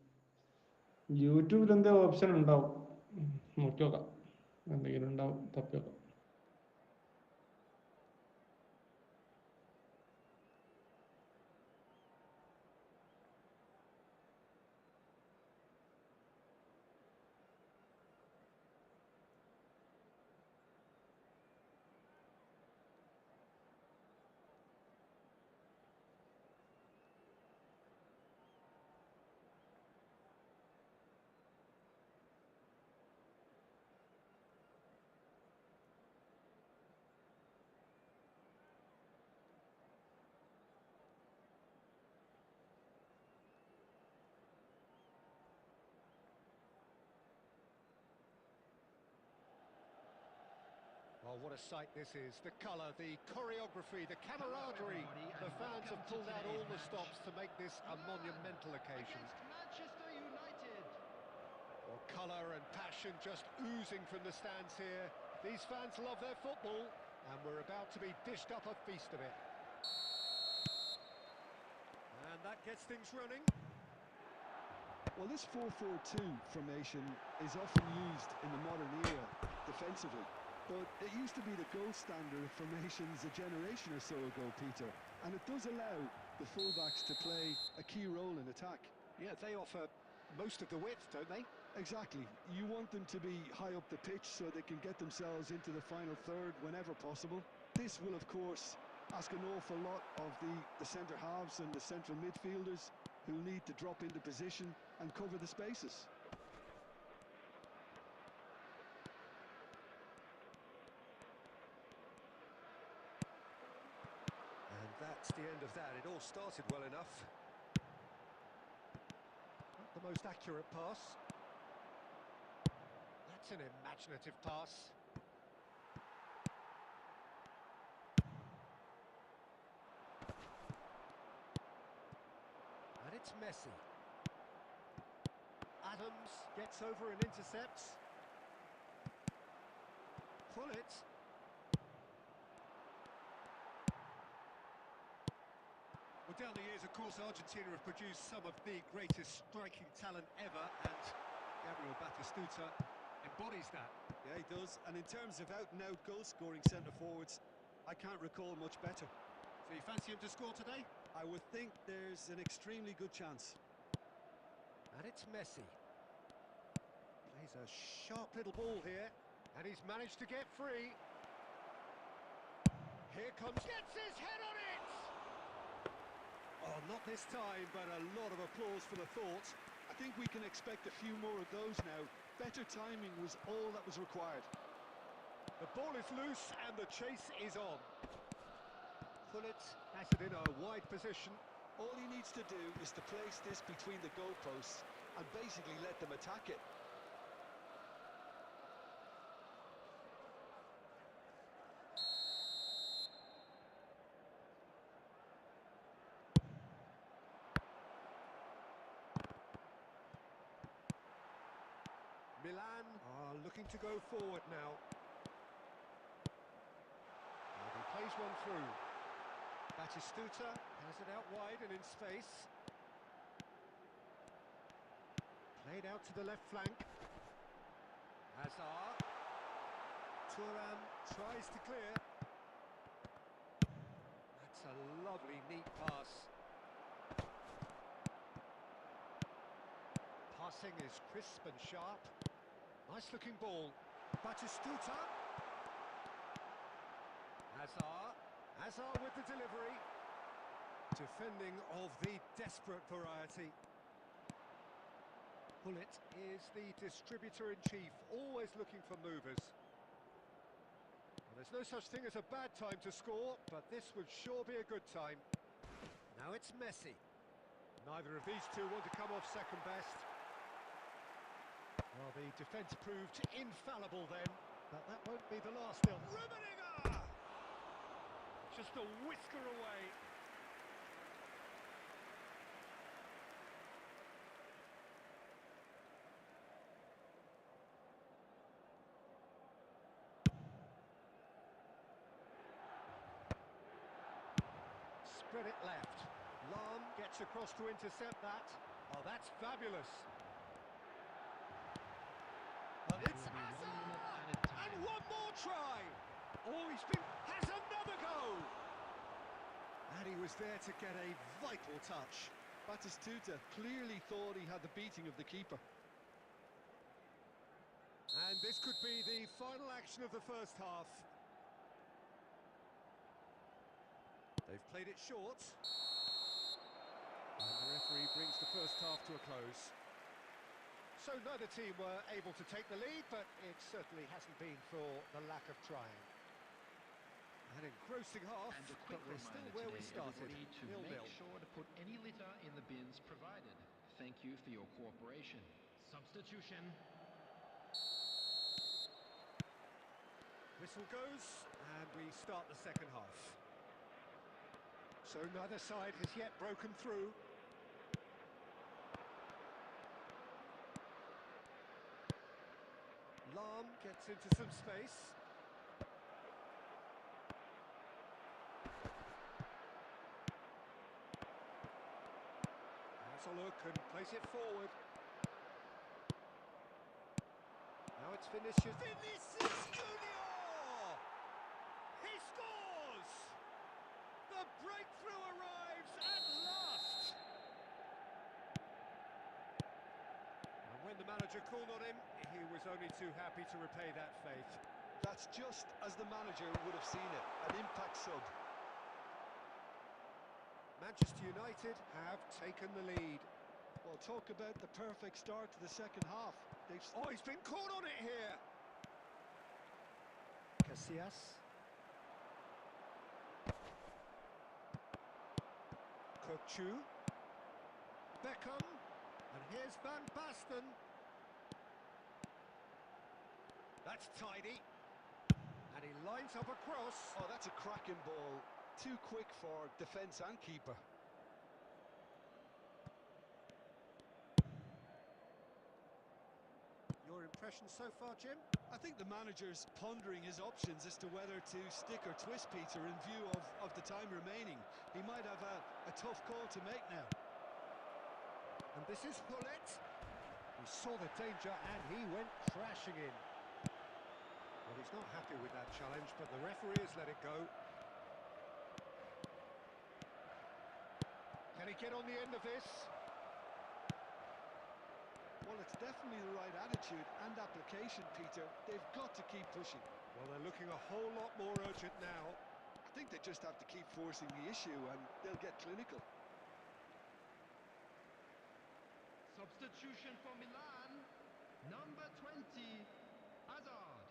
യൂട്യൂബിൽ എന്തോ option ഉണ്ടാവും, നോക്കി നോക്കാം. എന്തെങ്കിലും ഉണ്ടാവും, തപ്പി നോക്കാം. Oh, what a sight this is. The colour, the choreography, the camaraderie. The fans have pulled out all the stops to make this a monumental occasion. Manchester United. Well, colour and passion just oozing from the stands here. These fans love their football, and we're about to be dished up a feast of it. And that gets things running. Well, this 4-4-2 formation is often used in the modern era defensively. But it used to be the gold standard of formations a generation or so ago, Peter. And it does allow the fullbacks to play a key role in attack. Yeah, they offer most of the width, don't they? Exactly. You want them to be high up the pitch so they can get themselves into the final third whenever possible. This will, of course, ask an awful lot of the centre halves and the central midfielders, who'll need to drop into position and cover the spaces. And that's the end of that. It all started well enough. Not the most accurate pass. That's an imaginative pass. And it's Messi. Adams gets over and intercepts. Pullet. Well, down the years, of course, Argentina have produced some of the greatest striking talent ever, and Gabriel Batistuta embodies that. Yeah, he does. And in terms of out-and-out goal-scoring centre-forwards, I can't recall much better. So you fancy him to score today? I would think there's an extremely good chance. And it's Messi. Plays a sharp little ball here, and he's managed to get free. Here comes... Gets his head on it! Oh, not this time, but a lot of applause for the thought. I think we can expect a few more of those now. Better timing was all that was required. The ball is loose and the chase is on. Pullet has it in a wide position. All he needs to do is to place this between the goalposts and basically let them attack it. Milan are looking to go forward now. And he plays one through. Batistuta has it out wide and in space. Played out to the left flank. Hazard. Thuram tries to clear. That's a lovely, neat pass. Passing is crisp and sharp. Nice looking ball. Batistuta. Hazard with the delivery. Defending of the desperate variety. Pullet is the distributor-in-chief, always looking for movers. Well, there's no such thing as a bad time to score, but this would sure be a good time. Now it's Messi. Neither of these two want to come off second best. Well, the defence proved infallible then, but that won't be the last still. Rummenigge! Just a whisker away. Spread it left. Lahm gets across to intercept that. Oh, that's fabulous. Well, it's Hazard! And one more try! Oh, has another go! And he was there to get a vital touch. Batistuta clearly thought he had the beating of the keeper. And this could be the final action of the first half. They've played it short. And the referee brings the first half to a close. So neither team were able to take the lead, but it certainly hasn't been for the lack of trying. An engrossing half, And a quick but we're still reminder where we today, started, everybody, to 0-0. make sure to put any litter in the bins provided. Thank you for your cooperation. Substitution. Whistle goes, and we start the second half. So neither side has yet broken through. Lahm gets into some space. Has a look and plays it forward. Now it's Vinicius. Vinicius Junior! He scores! The breakthrough arrives at last! And when the manager called on him, he was only too happy to repay that faith. That's just as the manager would have seen it, an impact sub. Manchester United have taken the lead. Well, talk about the perfect start to the second half. Oh, he's been caught on it here! Casillas. Kökçü. Beckham. And here's Van Basten. That's tidy. And he lines up a cross. Oh, that's a cracking ball. Too quick for defence and keeper. Your impression so far, Jim? I think the manager's pondering his options as to whether to stick or twist Peter in view of the time remaining. He might have a tough call to make now. And this is Pullet. He saw the danger and he went crashing in. Well, he's not happy with that challenge, but the referee has let it go. Can he get on the end of this? Well, it's definitely the right attitude and application, Peter. They've got to keep pushing. Well, they're looking a whole lot more urgent now. I think they just have to keep forcing the issue and they'll get clinical. Substitution for Milan, number 20, Hazard.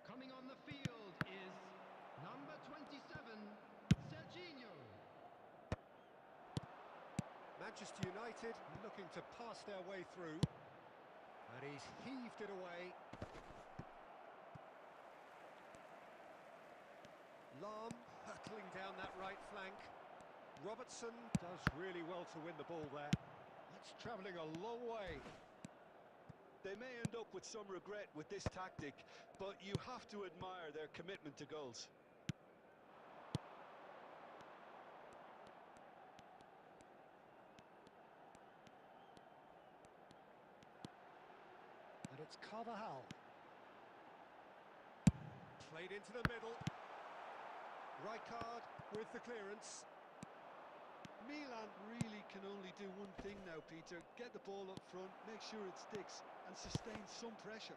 Coming on the field is number 27, Serginho. Manchester United looking to pass their way through. And he's heaved it away. Lahm hurtling down that right flank. Robertson does really well to win the ball there. That's travelling a long way. They may end up with some regret with this tactic, but you have to admire their commitment to goals. And it's Carvajal. Played into the middle. Rijkaard with the clearance. Milan really can only do one thing now, Peter. Get the ball up front, make sure it sticks, and sustain some pressure.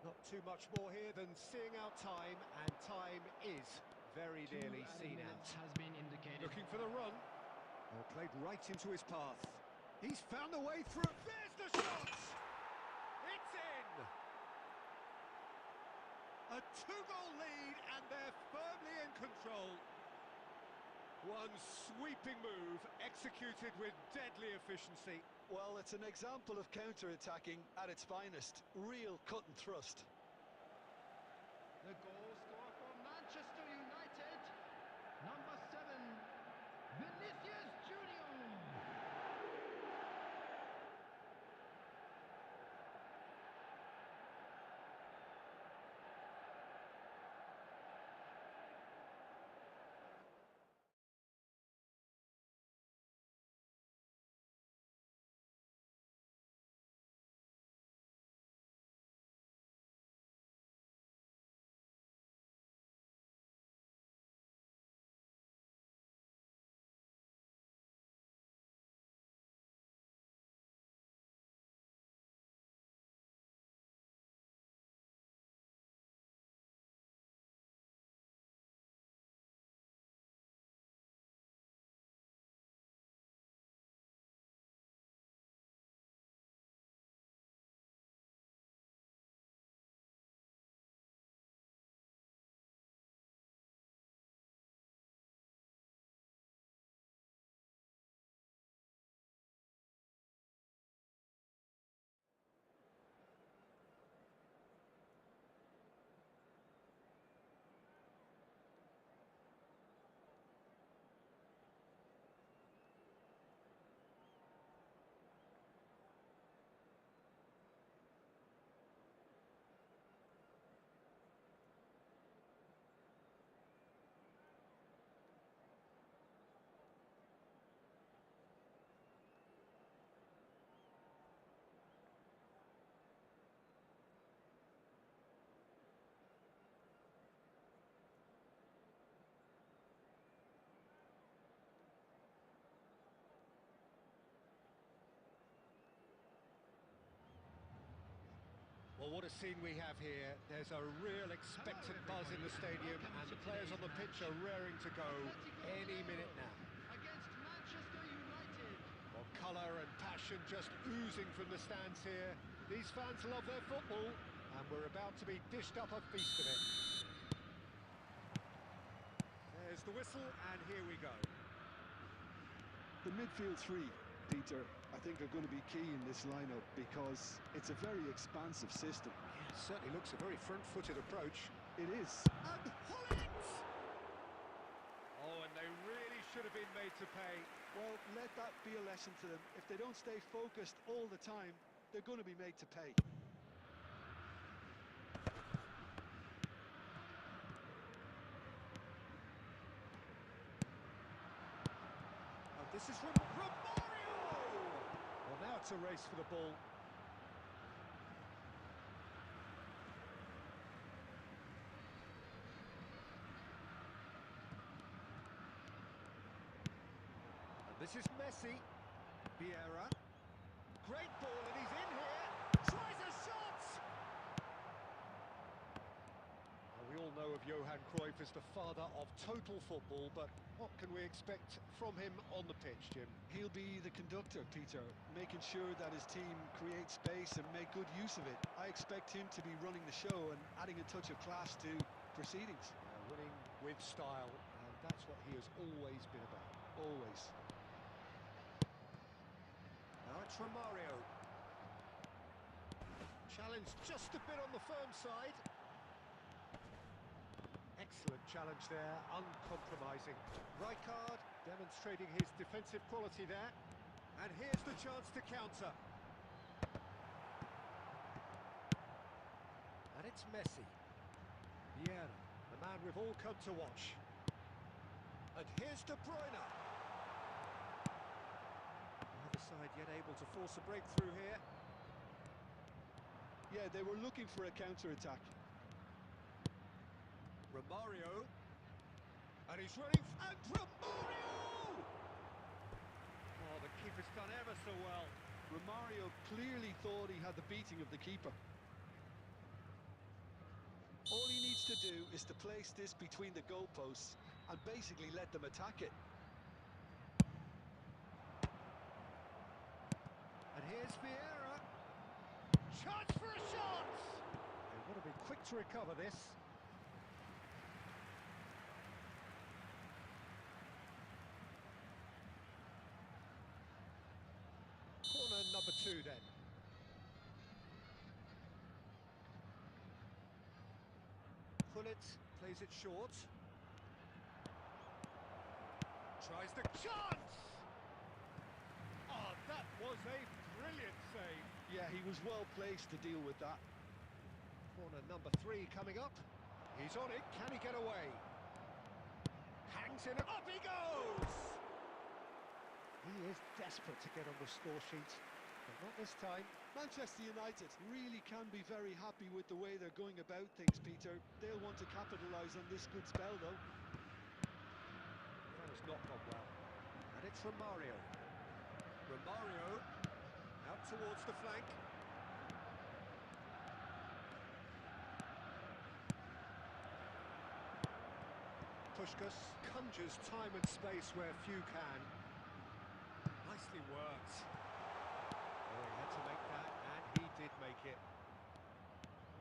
Not too much more here than seeing out time, and time is very nearly seen out. Has been indicated. Looking for the run. Oh, played right into his path. He's found a way through. There's the shot! It's in! A two-goal lead, and they're firmly in control. One sweeping move, executed with deadly efficiency. Well, it's an example of counter-attacking at its finest. Real cut and thrust. The goal scorer for Manchester United, number 7, Vinicius Junior. Well, what a scene we have here. There's a real expectant buzz in the stadium, and the players on the pitch are raring to go any minute now. Against Manchester United. Well, colour and passion just oozing from the stands here. These fans love their football, and we're about to be dished up a feast of it. There's the whistle, and here we go. The midfield three, Peter, I think are going to be key in this lineup because it's a very expansive system. Yeah, it certainly looks a very front-footed approach. It is. And Hullet! Oh, and they really should have been made to pay. Well, let that be a lesson to them. If they don't stay focused all the time, they're going to be made to pay. Oh, this is from Romario! Well, That's a race for the ball. And this is Messi. Vieira. Great ball, and he's in here. Tries a shot! Well, we all know of Johan Cruyff as the father of total football, but what can we expect from him on the pitch, Jim? He'll be the conductor, Peter, making sure that his team create space and make good use of it. I expect him to be running the show and adding a touch of class to proceedings. Winning with style, and that's what he has always been about. Always. Now it's Romario. Challenge just a bit on the firm side. Excellent challenge there, uncompromising. Rijkaard demonstrating his defensive quality there. And here's the chance to counter. And it's Messi. Vieira, the man we've all come to watch. And here's De Bruyne. Neither side yet able to force a breakthrough here. Yeah, they were looking for a counter-attack. Romario. And he's running. And Romario! Oh, the keeper's done ever so well. Romario clearly thought he had the beating of the keeper. All he needs to do is to place this between the goalposts and basically let them attack it. And here's Vieira. Chance for a shot! They want to be quick to recover this. Corner number 2 then. Pullet plays it short. Tries the chance! Oh, that was a brilliant save. Yeah, he was well placed to deal with that. Corner number 3 coming up. He's on it. Can he get away? Hangs in. Up he goes! He is desperate to get on the score sheet, but not this time. Manchester United really can be very happy with the way they're going about things, Peter. They'll want to capitalise on this good spell, though. That has not gone well. And it's Romario. Romario out towards the flank. Puskás conjures time and space where few can. Nicely worked. Oh, he had to make that, and he did make it.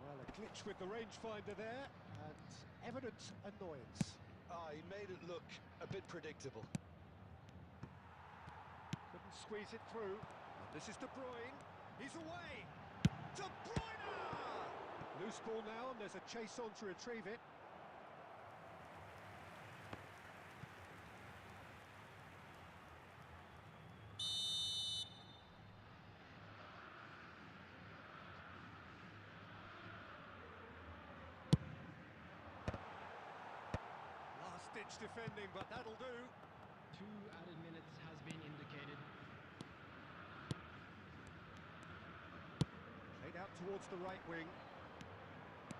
Well, a glitch with the rangefinder there, and evident annoyance. He made it look a bit predictable. Couldn't squeeze it through. And this is De Bruyne. He's away. De Bruyne! Loose ball now, and there's a chase on to retrieve it. Last-ditch defending, but that'll do. 2 added minutes has been indicated. Played out towards the right wing.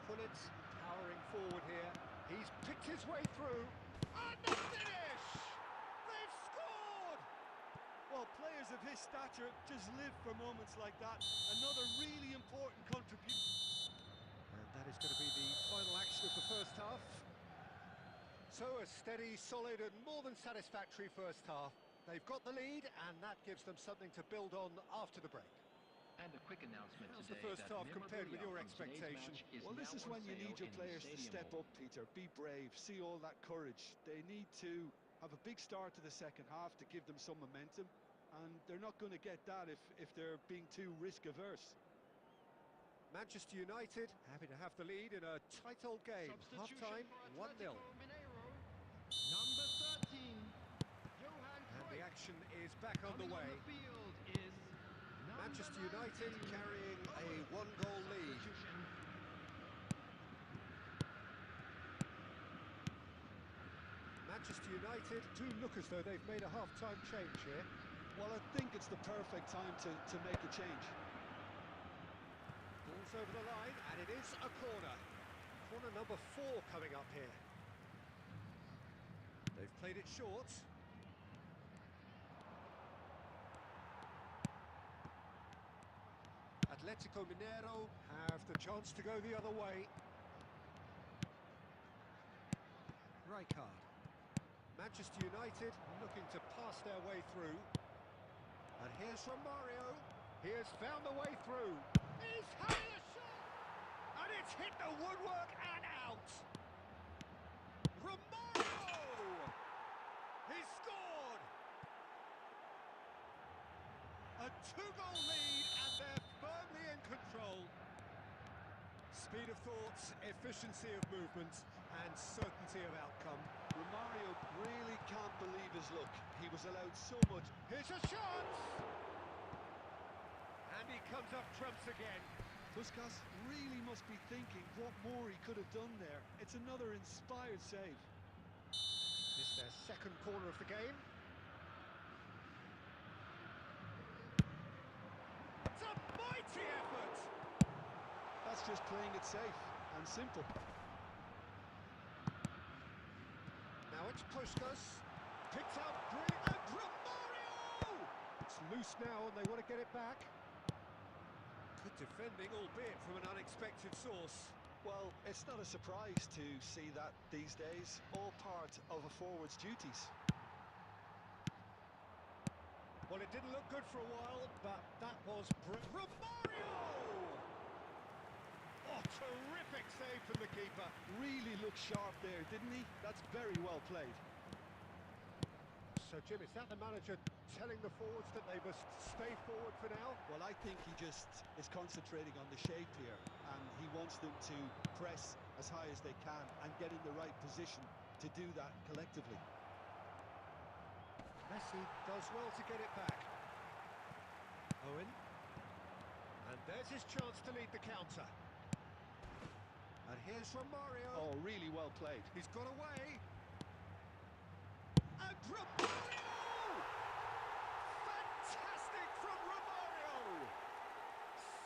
Pullet powering forward here. He's picked his way through. And the finish! They've scored! Well, players of his stature just live for moments like that. Another really important contribution. And that is going to be the final action of the first half. So a steady, solid and more than satisfactory first half. They've got the lead and that gives them something to build on after the break. And a quick announcement How's today the first that half compared with your memorabilia from today's expectation? match Well, this now is on when you sale need your in the players to stadium step hall. up, Peter. Be brave, see all that courage. They need to have a big start to the second half to give them some momentum. And they're not going to get that if they're being too risk-averse. Manchester United happy to have the lead in a tight old game. Half-time, 1-0. Number 13, Johan And the Cruyff. action is back Coming underway. on the field is Manchester number United 19, carrying a one-goal lead. substitution. Manchester United do look as though they've made a half-time change here. Well, I think it's the perfect time to make a change. Ball's over the line, and it is a corner. Corner number 4 coming up here. They've played it short. Atletico Mineiro have the chance to go the other way. Rijkaard. Manchester United looking to pass their way through. And here's Romario. He has found the way through. He's having a shot! And it's hit the woodwork and out! Romario! He scored! A 2-goal lead and they're firmly in control. Speed of thought, efficiency of movement and certainty of outcome. Romario really can't believe his luck. He was allowed so much. Here's a shot! And he comes up trumps again. Puskas really must be thinking what more he could have done there. It's another inspired save. It's their second corner of the game. It's a mighty effort! That's just playing it safe and simple. Now it's Puskas. Picks out brilliant and Romario! It's loose now and they want to get it back. Good defending, albeit from an unexpected source. Well, it's not a surprise to see that these days, all part of a forward's duties. Well, it didn't look good for a while, but that was Romario! Oh, terrific save from the keeper. Really looked sharp there, didn't he? That's very well played. So, Jim, is that the manager telling the forwards that they must stay forward for now? Well, I think he just is concentrating on the shape here, and he wants them to press as high as they can and get in the right position to do that collectively. Messi does well to get it back. Owen. And there's his chance to lead the counter. And here's Romario. Oh, really well played. He's got away. And Romario! Fantastic from Romario!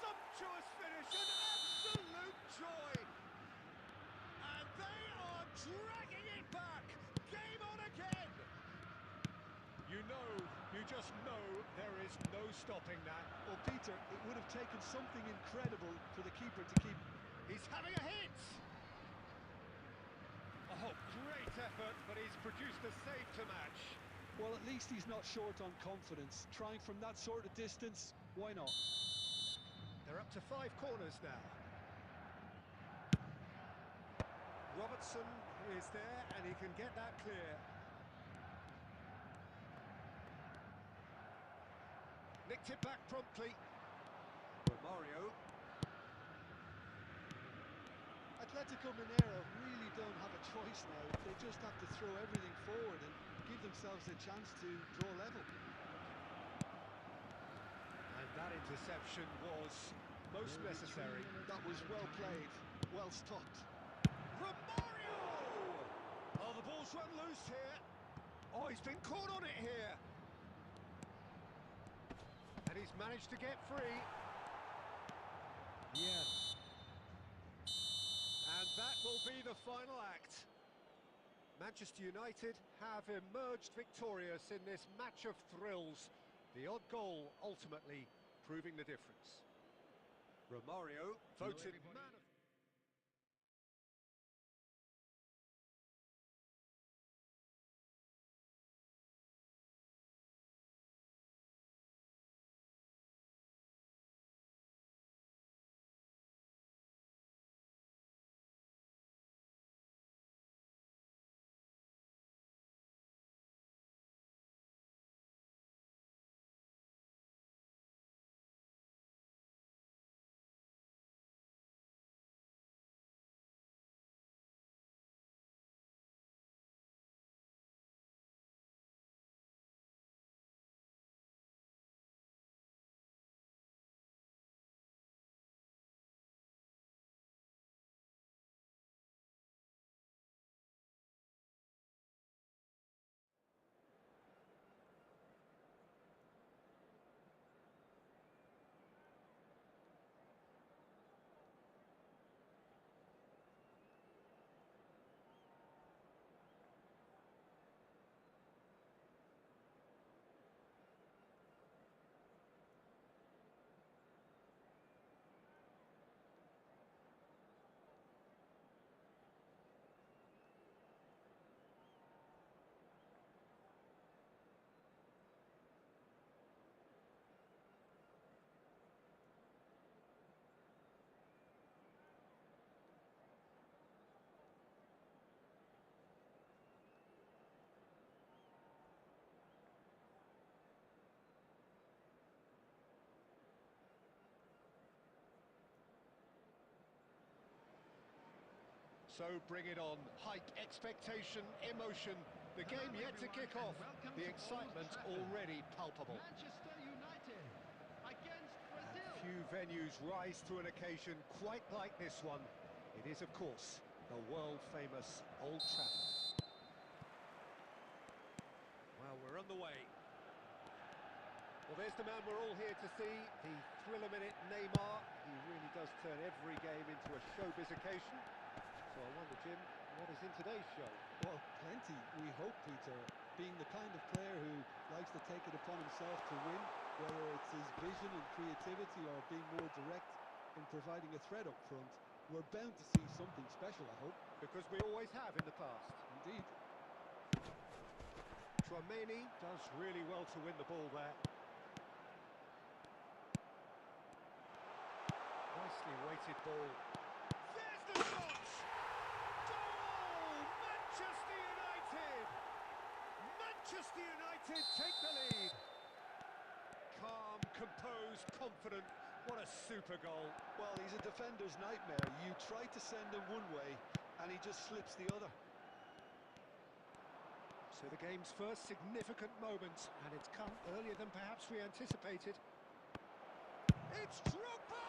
Sumptuous finish and absolute joy! And they are dragging it back! Game on again! You just know there is no stopping that. Well, Peter, it would have taken something incredible for the keeper to keep... He's having a hit! Oh, great effort, but he's produced a save to match. Well, at least he's not short on confidence. Trying from that sort of distance, why not? They're up to 5 corners now. Robertson is there, and he can get that clear. Nicked it back promptly. Romario. Atletico Mineiro really don't have a choice now. They just have to throw everything forward and give themselves a chance to draw level. And that interception was most necessary. That was well played, well stopped. Romario! Oh, the ball's run loose here. Oh, he's been caught on it here. And he's managed to get free. Yeah. And that will be the final act. Manchester United have emerged victorious in this match of thrills. The odd goal ultimately proving the difference. Romario voted man of So bring it on. Hype, expectation, emotion. The game yet to kick off. The excitement already palpable. Manchester United against Brazil. Few venues rise to an occasion quite like this one. It is, of course, the world-famous Old Trafford. Well, we're on the way. Well, there's the man we're all here to see, the thriller-minute Neymar. He really does turn every game into a showbiz occasion. So I wonder, Jim, what is in today's show? Well, plenty, we hope, Peter. Being the kind of player who likes to take it upon himself to win, whether it's his vision and creativity or being more direct in providing a threat up front, we're bound to see something special, I hope. Because we always have in the past. Indeed. Tchouaméni does really well to win the ball there. Nicely weighted ball. There's the shot! Goal! Manchester United! Manchester United take the lead. Calm, composed, confident. What a super goal. Well, he's a defender's nightmare. You try to send him one way, and he just slips the other. So the game's first significant moment, and it's come earlier than perhaps we anticipated. It's Drogba!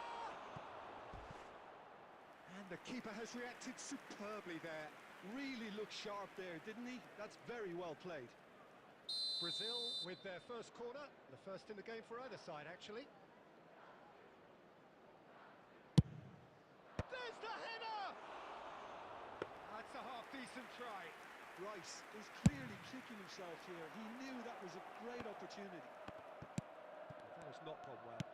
And the keeper has reacted superbly there. Really looked sharp there, didn't he? That's very well played. Brazil with their first corner, the first in the game for either side, actually. There's the header! That's a half-decent try. Rice is clearly kicking himself here. He knew that was a great opportunity. That has not gone well.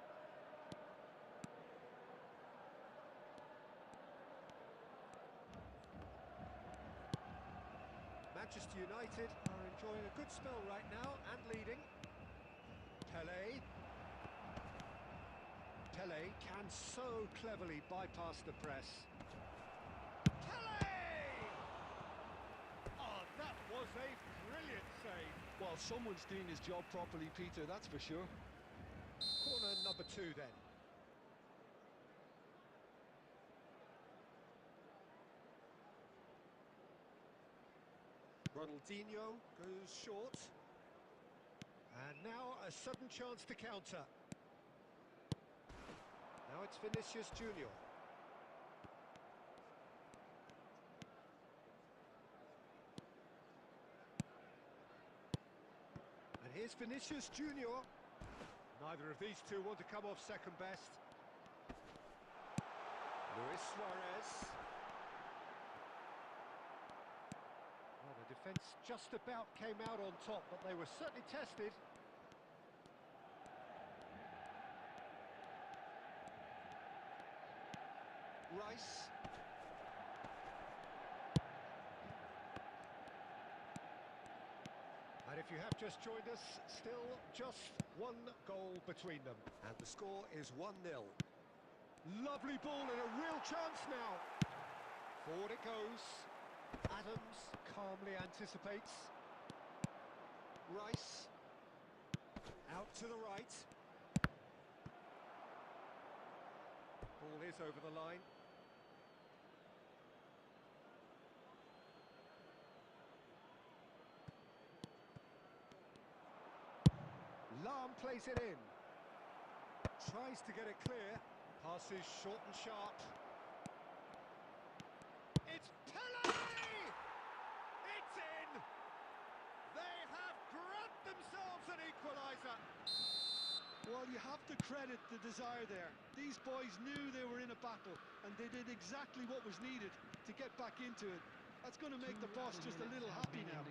Manchester United are enjoying a good spell right now and leading. Pelé. Pelé can so cleverly bypass the press. Pelé! Oh, that was a brilliant save. Well, someone's doing his job properly, Peter, that's for sure. Corner number 2 then. Ronaldinho goes short. And now a sudden chance to counter. Now it's Vinicius Junior. And here's Vinicius Junior. Neither of these two want to come off second best. Luis Suarez. Well, the defence just about came out on top, but they were certainly tested. Rice. And if you have just joined us, still just one goal between them. And the score is 1-0. Lovely ball and a real chance now. Forward it goes. Adams calmly anticipates. Rice. Out to the right. Ball is over the line. Lahm plays it in. Tries to get it clear. Passes short and sharp. It's Pelé! It's in! They have grabbed themselves an equaliser. Well, you have to credit the desire there. These boys knew they were in a battle, and they did exactly what was needed to get back into it. That's going to make the boss just a little happy now.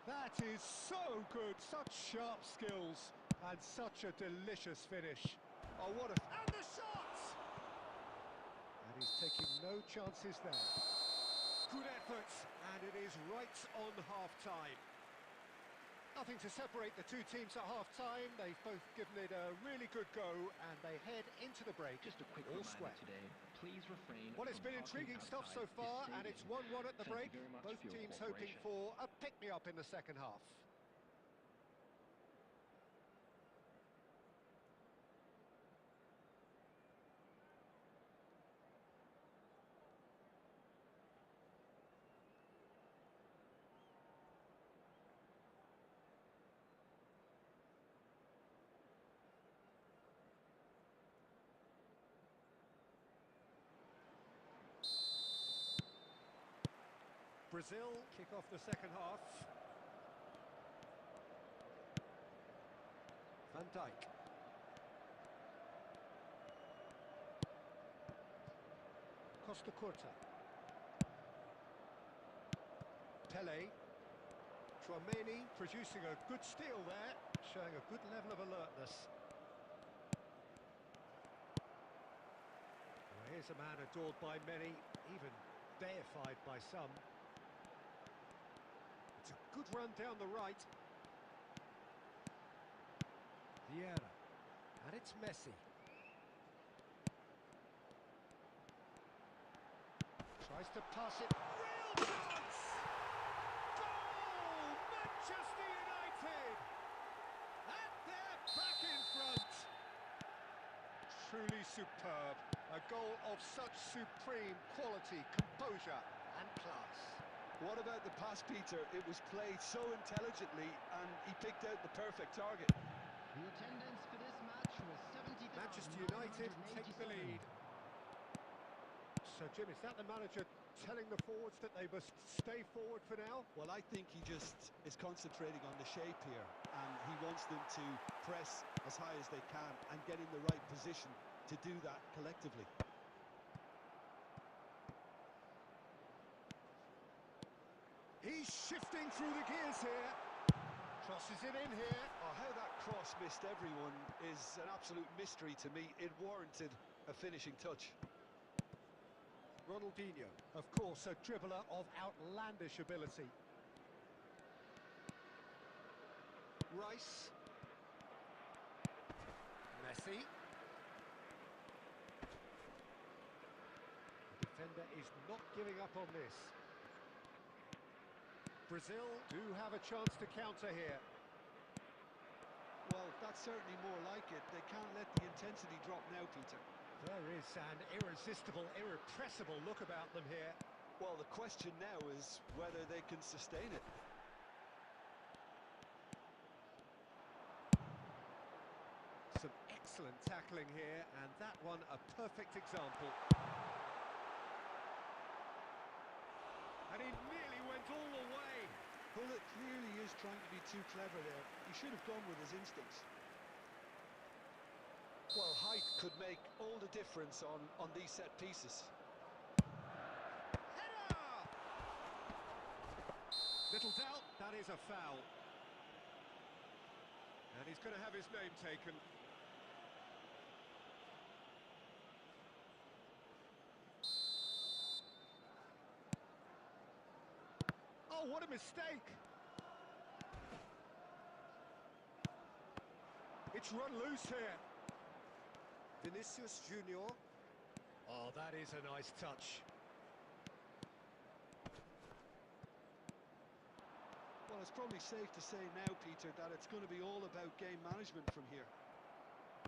That is so good, such sharp skills, and such a delicious finish. Oh, what a... And the shot! And he's taking no chances there. Good effort, and it is right on half-time. Nothing to separate the two teams at half-time. They've both given it a really good go, and they head into the break. Just a quick all reminder square. today, please refrain Well, it's from been parking intriguing stuff so outside far, this and it's stadium. 1-1 at the Thank break. you very much Both for your teams hoping cooperation. for a pick-me-up in the second half. Brazil kick off the second half. Van Dijk. Costa Curta. Pele. Chouameni producing a good steal there, showing a good level of alertness. Well, here's a man adored by many, even deified by some. It's a good run down the right. Vieira. And it's Messi. Tries to pass it. Real chance! Goal! Manchester United! And they're back in front! Truly superb. A goal of such supreme quality, composure and class. What about the pass, Peter? It was played so intelligently and he picked out the perfect target. The attendance for this match was 70,987. Manchester United take the lead. So, Jim, is that the manager telling the forwards that they must stay forward for now? Well, I think he just is concentrating on the shape here, and he wants them to press as high as they can and get in the right position to do that collectively. He's shifting through the gears here. Crosses it in here. Oh, how that cross missed everyone is an absolute mystery to me. It warranted a finishing touch. Ronaldinho, of course, a dribbler of outlandish ability. Rice. Messi. The defender is not giving up on this. Brazil do have a chance to counter here. Well, that's certainly more like it. They can't let the intensity drop now, Peter. There is an irresistible, irrepressible look about them here. Well, the question now is whether they can sustain it. Some excellent tackling here, and that one a perfect example. And he nearly went all the way. Bullet clearly is trying to be too clever there. He should have gone with his instincts. Well, height could make all the difference on these set pieces. Header! Little doubt, that is a foul. And he's going to have his name taken. Oh, what a mistake! It's run loose here. Vinicius Junior. Oh, that is a nice touch. Well, it's probably safe to say now, Peter, that it's going to be all about game management from here.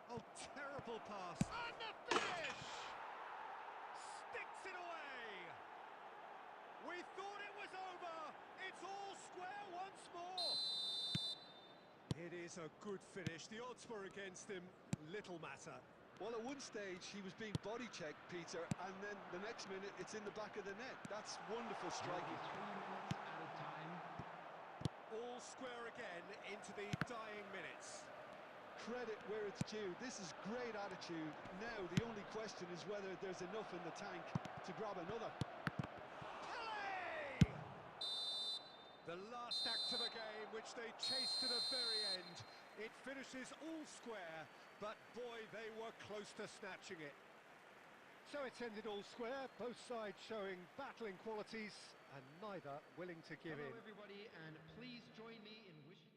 Oh, terrible pass. And the finish! Sticks it away! We thought it was over. It's all square once more. It is a good finish. The odds were against him. Little matter. Well, at one stage, he was being body-checked, Peter, and then the next minute, it's in the back of the net. That's wonderful striking. 3 minutes out of time. All square again into the dying minutes. Credit where it's due. This is great attitude. Now, the only question is whether there's enough in the tank to grab another. Pele! The last act of the game, which they chased to the very end. It finishes all square, but boy, they were close to snatching it. So it's ended all square, both sides showing battling qualities and neither willing to give Hello, in. everybody, and please join me in wishing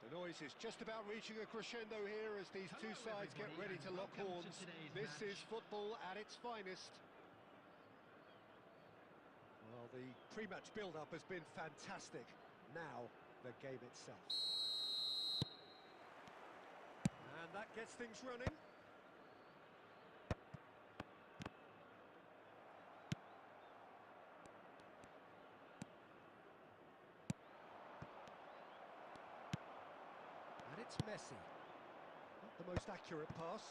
The noise is just about reaching a crescendo here as these two sides get ready to lock horns. This is football at its finest. Well, the pre-match build-up has been fantastic. Now, the game itself. And that gets things running. And it's Messi. Not the most accurate pass.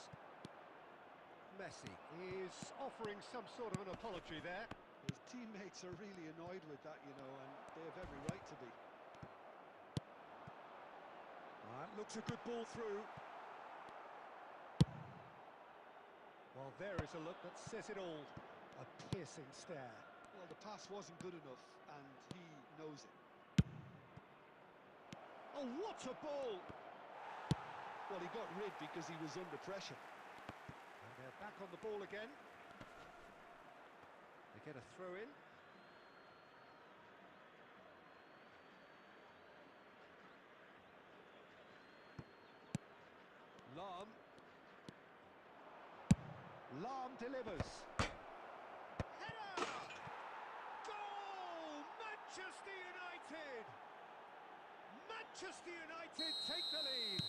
Messi is offering some sort of an apology there. His teammates are really annoyed with that, you know, and they have every right to be. Looks a good ball through. Well, there is a look that says it all. A piercing stare. Well, the pass wasn't good enough, and he knows it. Oh, what a ball! Well, he got rid because he was under pressure. And they're back on the ball again. They get a throw in. Lahm delivers. Header! Goal! Manchester United! Manchester United take the lead.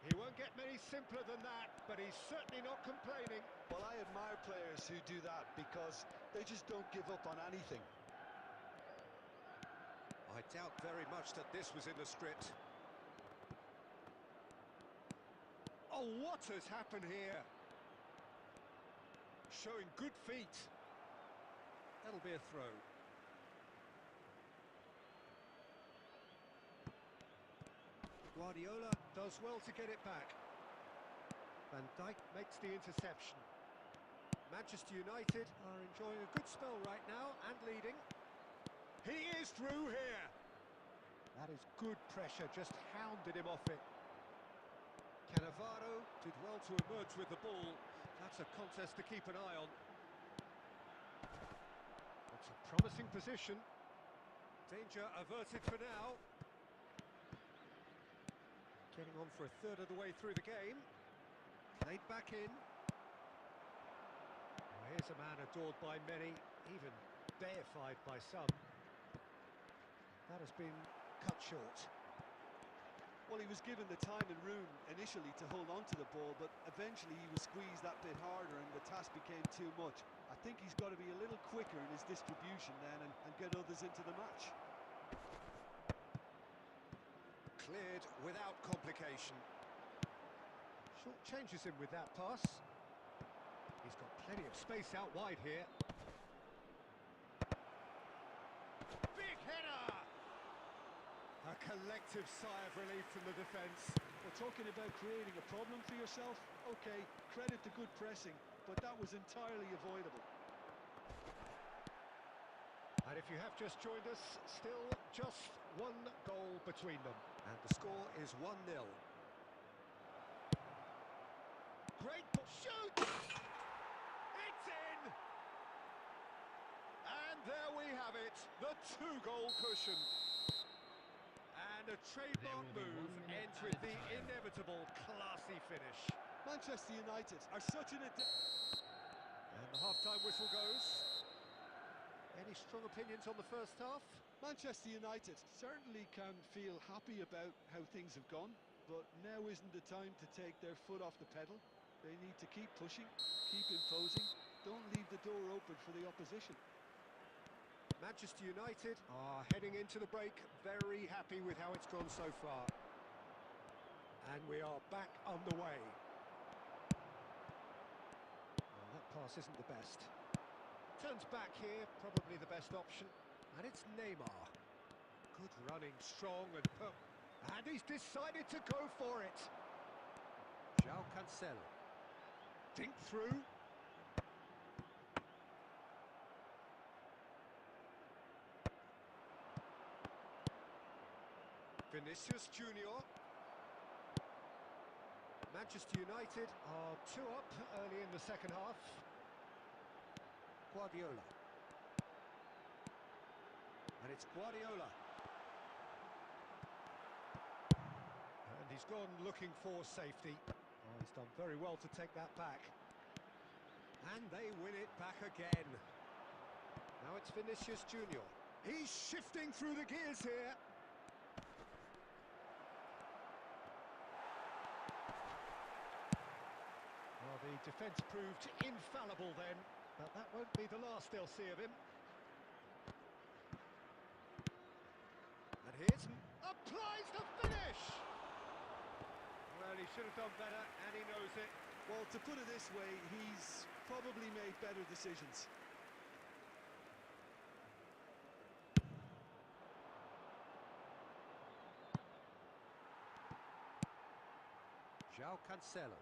He won't get many simpler than that, but he's certainly not complaining. Well, I admire players who do that because they just don't give up on anything. I doubt very much that this was in the script. Oh, what has happened here? Showing good feet. That'll be a throw. Guardiola does well to get it back. Van Dijk makes the interception. Manchester United are enjoying a good spell right now and leading. He is through here. That is good pressure, just hounded him off it. Cannavaro did well to emerge with the ball. That's a contest to keep an eye on. It's a promising position. Danger averted for now. Getting on for a third of the way through the game. Played back in. Well, here's a man adored by many, even deified by some. That has been cut short. Well, he was given the time and room initially to hold on to the ball, but eventually he was squeezed that bit harder and the task became too much. I think he's got to be a little quicker in his distribution then and get others into the match. Cleared without complication. Short changes him with that pass. He's got plenty of space out wide here. Big header! A collective sigh of relief from the defence. We're talking about creating a problem for yourself. Okay, credit to good pressing, but that was entirely avoidable. And if you have just joined us, still just one goal between them. And the score is 1-0. Great ball. Shoot! It's in! And there we have it, the two-goal cushion. And a trademark move ends with the inevitable classy finish. Manchester United are such an... And the half-time whistle goes. Any strong opinions on the first half? Manchester United certainly can feel happy about how things have gone, but now isn't the time to take their foot off the pedal. They need to keep pushing, keep imposing, don't leave the door open for the opposition. Manchester United are heading into the break very happy with how it's gone so far. And we are back underway. Well, that pass isn't the best. Turns back here, probably the best option. And it's Neymar. Good running, strong and he's decided to go for it. João Cancelo. Dink through. Vinicius Junior. Manchester United are 2 up early in the second half. Guardiola. And it's Guardiola. He's gone looking for safety. Oh, he's done very well to take that back. And they win it back again. Now it's Vinicius Junior. He's shifting through the gears here. Well, the defence proved infallible then, but that won't be the last they'll see of him. And here's... applies the finish! Well, he should have done better, and he knows it. Well, to put it this way, he's probably made better decisions. João Cancelo.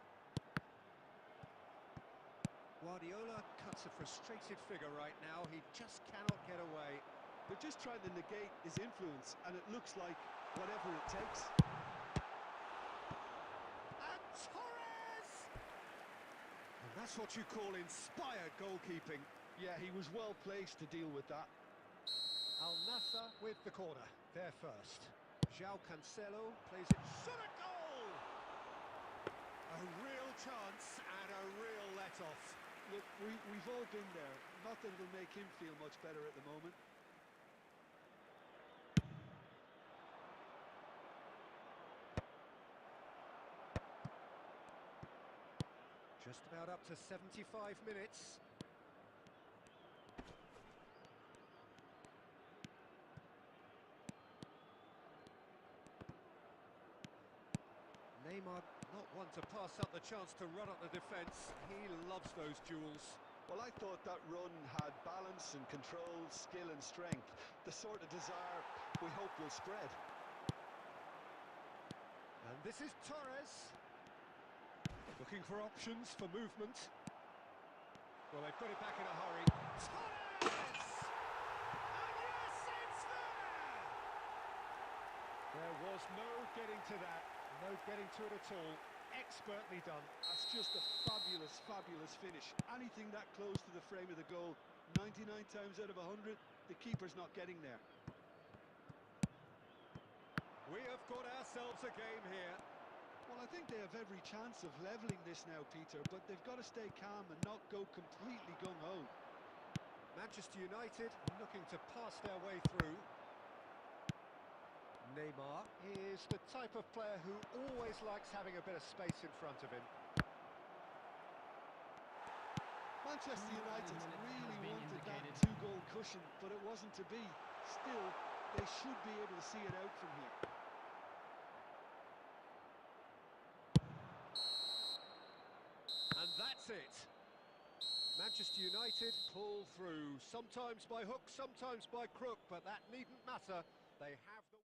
Guardiola cuts a frustrated figure right now. He just cannot get away. They're just trying to negate his influence, and it looks like whatever it takes. And Torres! And that's what you call inspired goalkeeping. Yeah, he was well placed to deal with that. Al Nassr with the corner. There first. João Cancelo plays it. Shot a goal! A real chance and a real let-off. Look, we've all been there. Nothing will make him feel much better at the moment. Just about up to 75 minutes. Neymar not one to pass up the chance to run up the defence. He loves those duels. Well, I thought that run had balance and control, skill and strength. The sort of desire we hope will spread. And this is Torres. Looking for options for movement. Well, they've got it back in a hurry. Torres! And yes, it's there! There was no getting to that. No getting to it at all. Expertly done. That's just a fabulous, fabulous finish. Anything that close to the frame of the goal, 99 times out of 100, the keeper's not getting there. We have got ourselves a game here. Well, I think they have every chance of levelling this now, Peter, but they've got to stay calm and not go completely gung-ho. Manchester United looking to pass their way through. Neymar is the type of player who always likes having a bit of space in front of him. Manchester United really wanted that two-goal cushion, but it wasn't to be. Still, they should be able to see it out from here. And that's it. Manchester United pull through, sometimes by hook, sometimes by crook, but that needn't matter. They have the...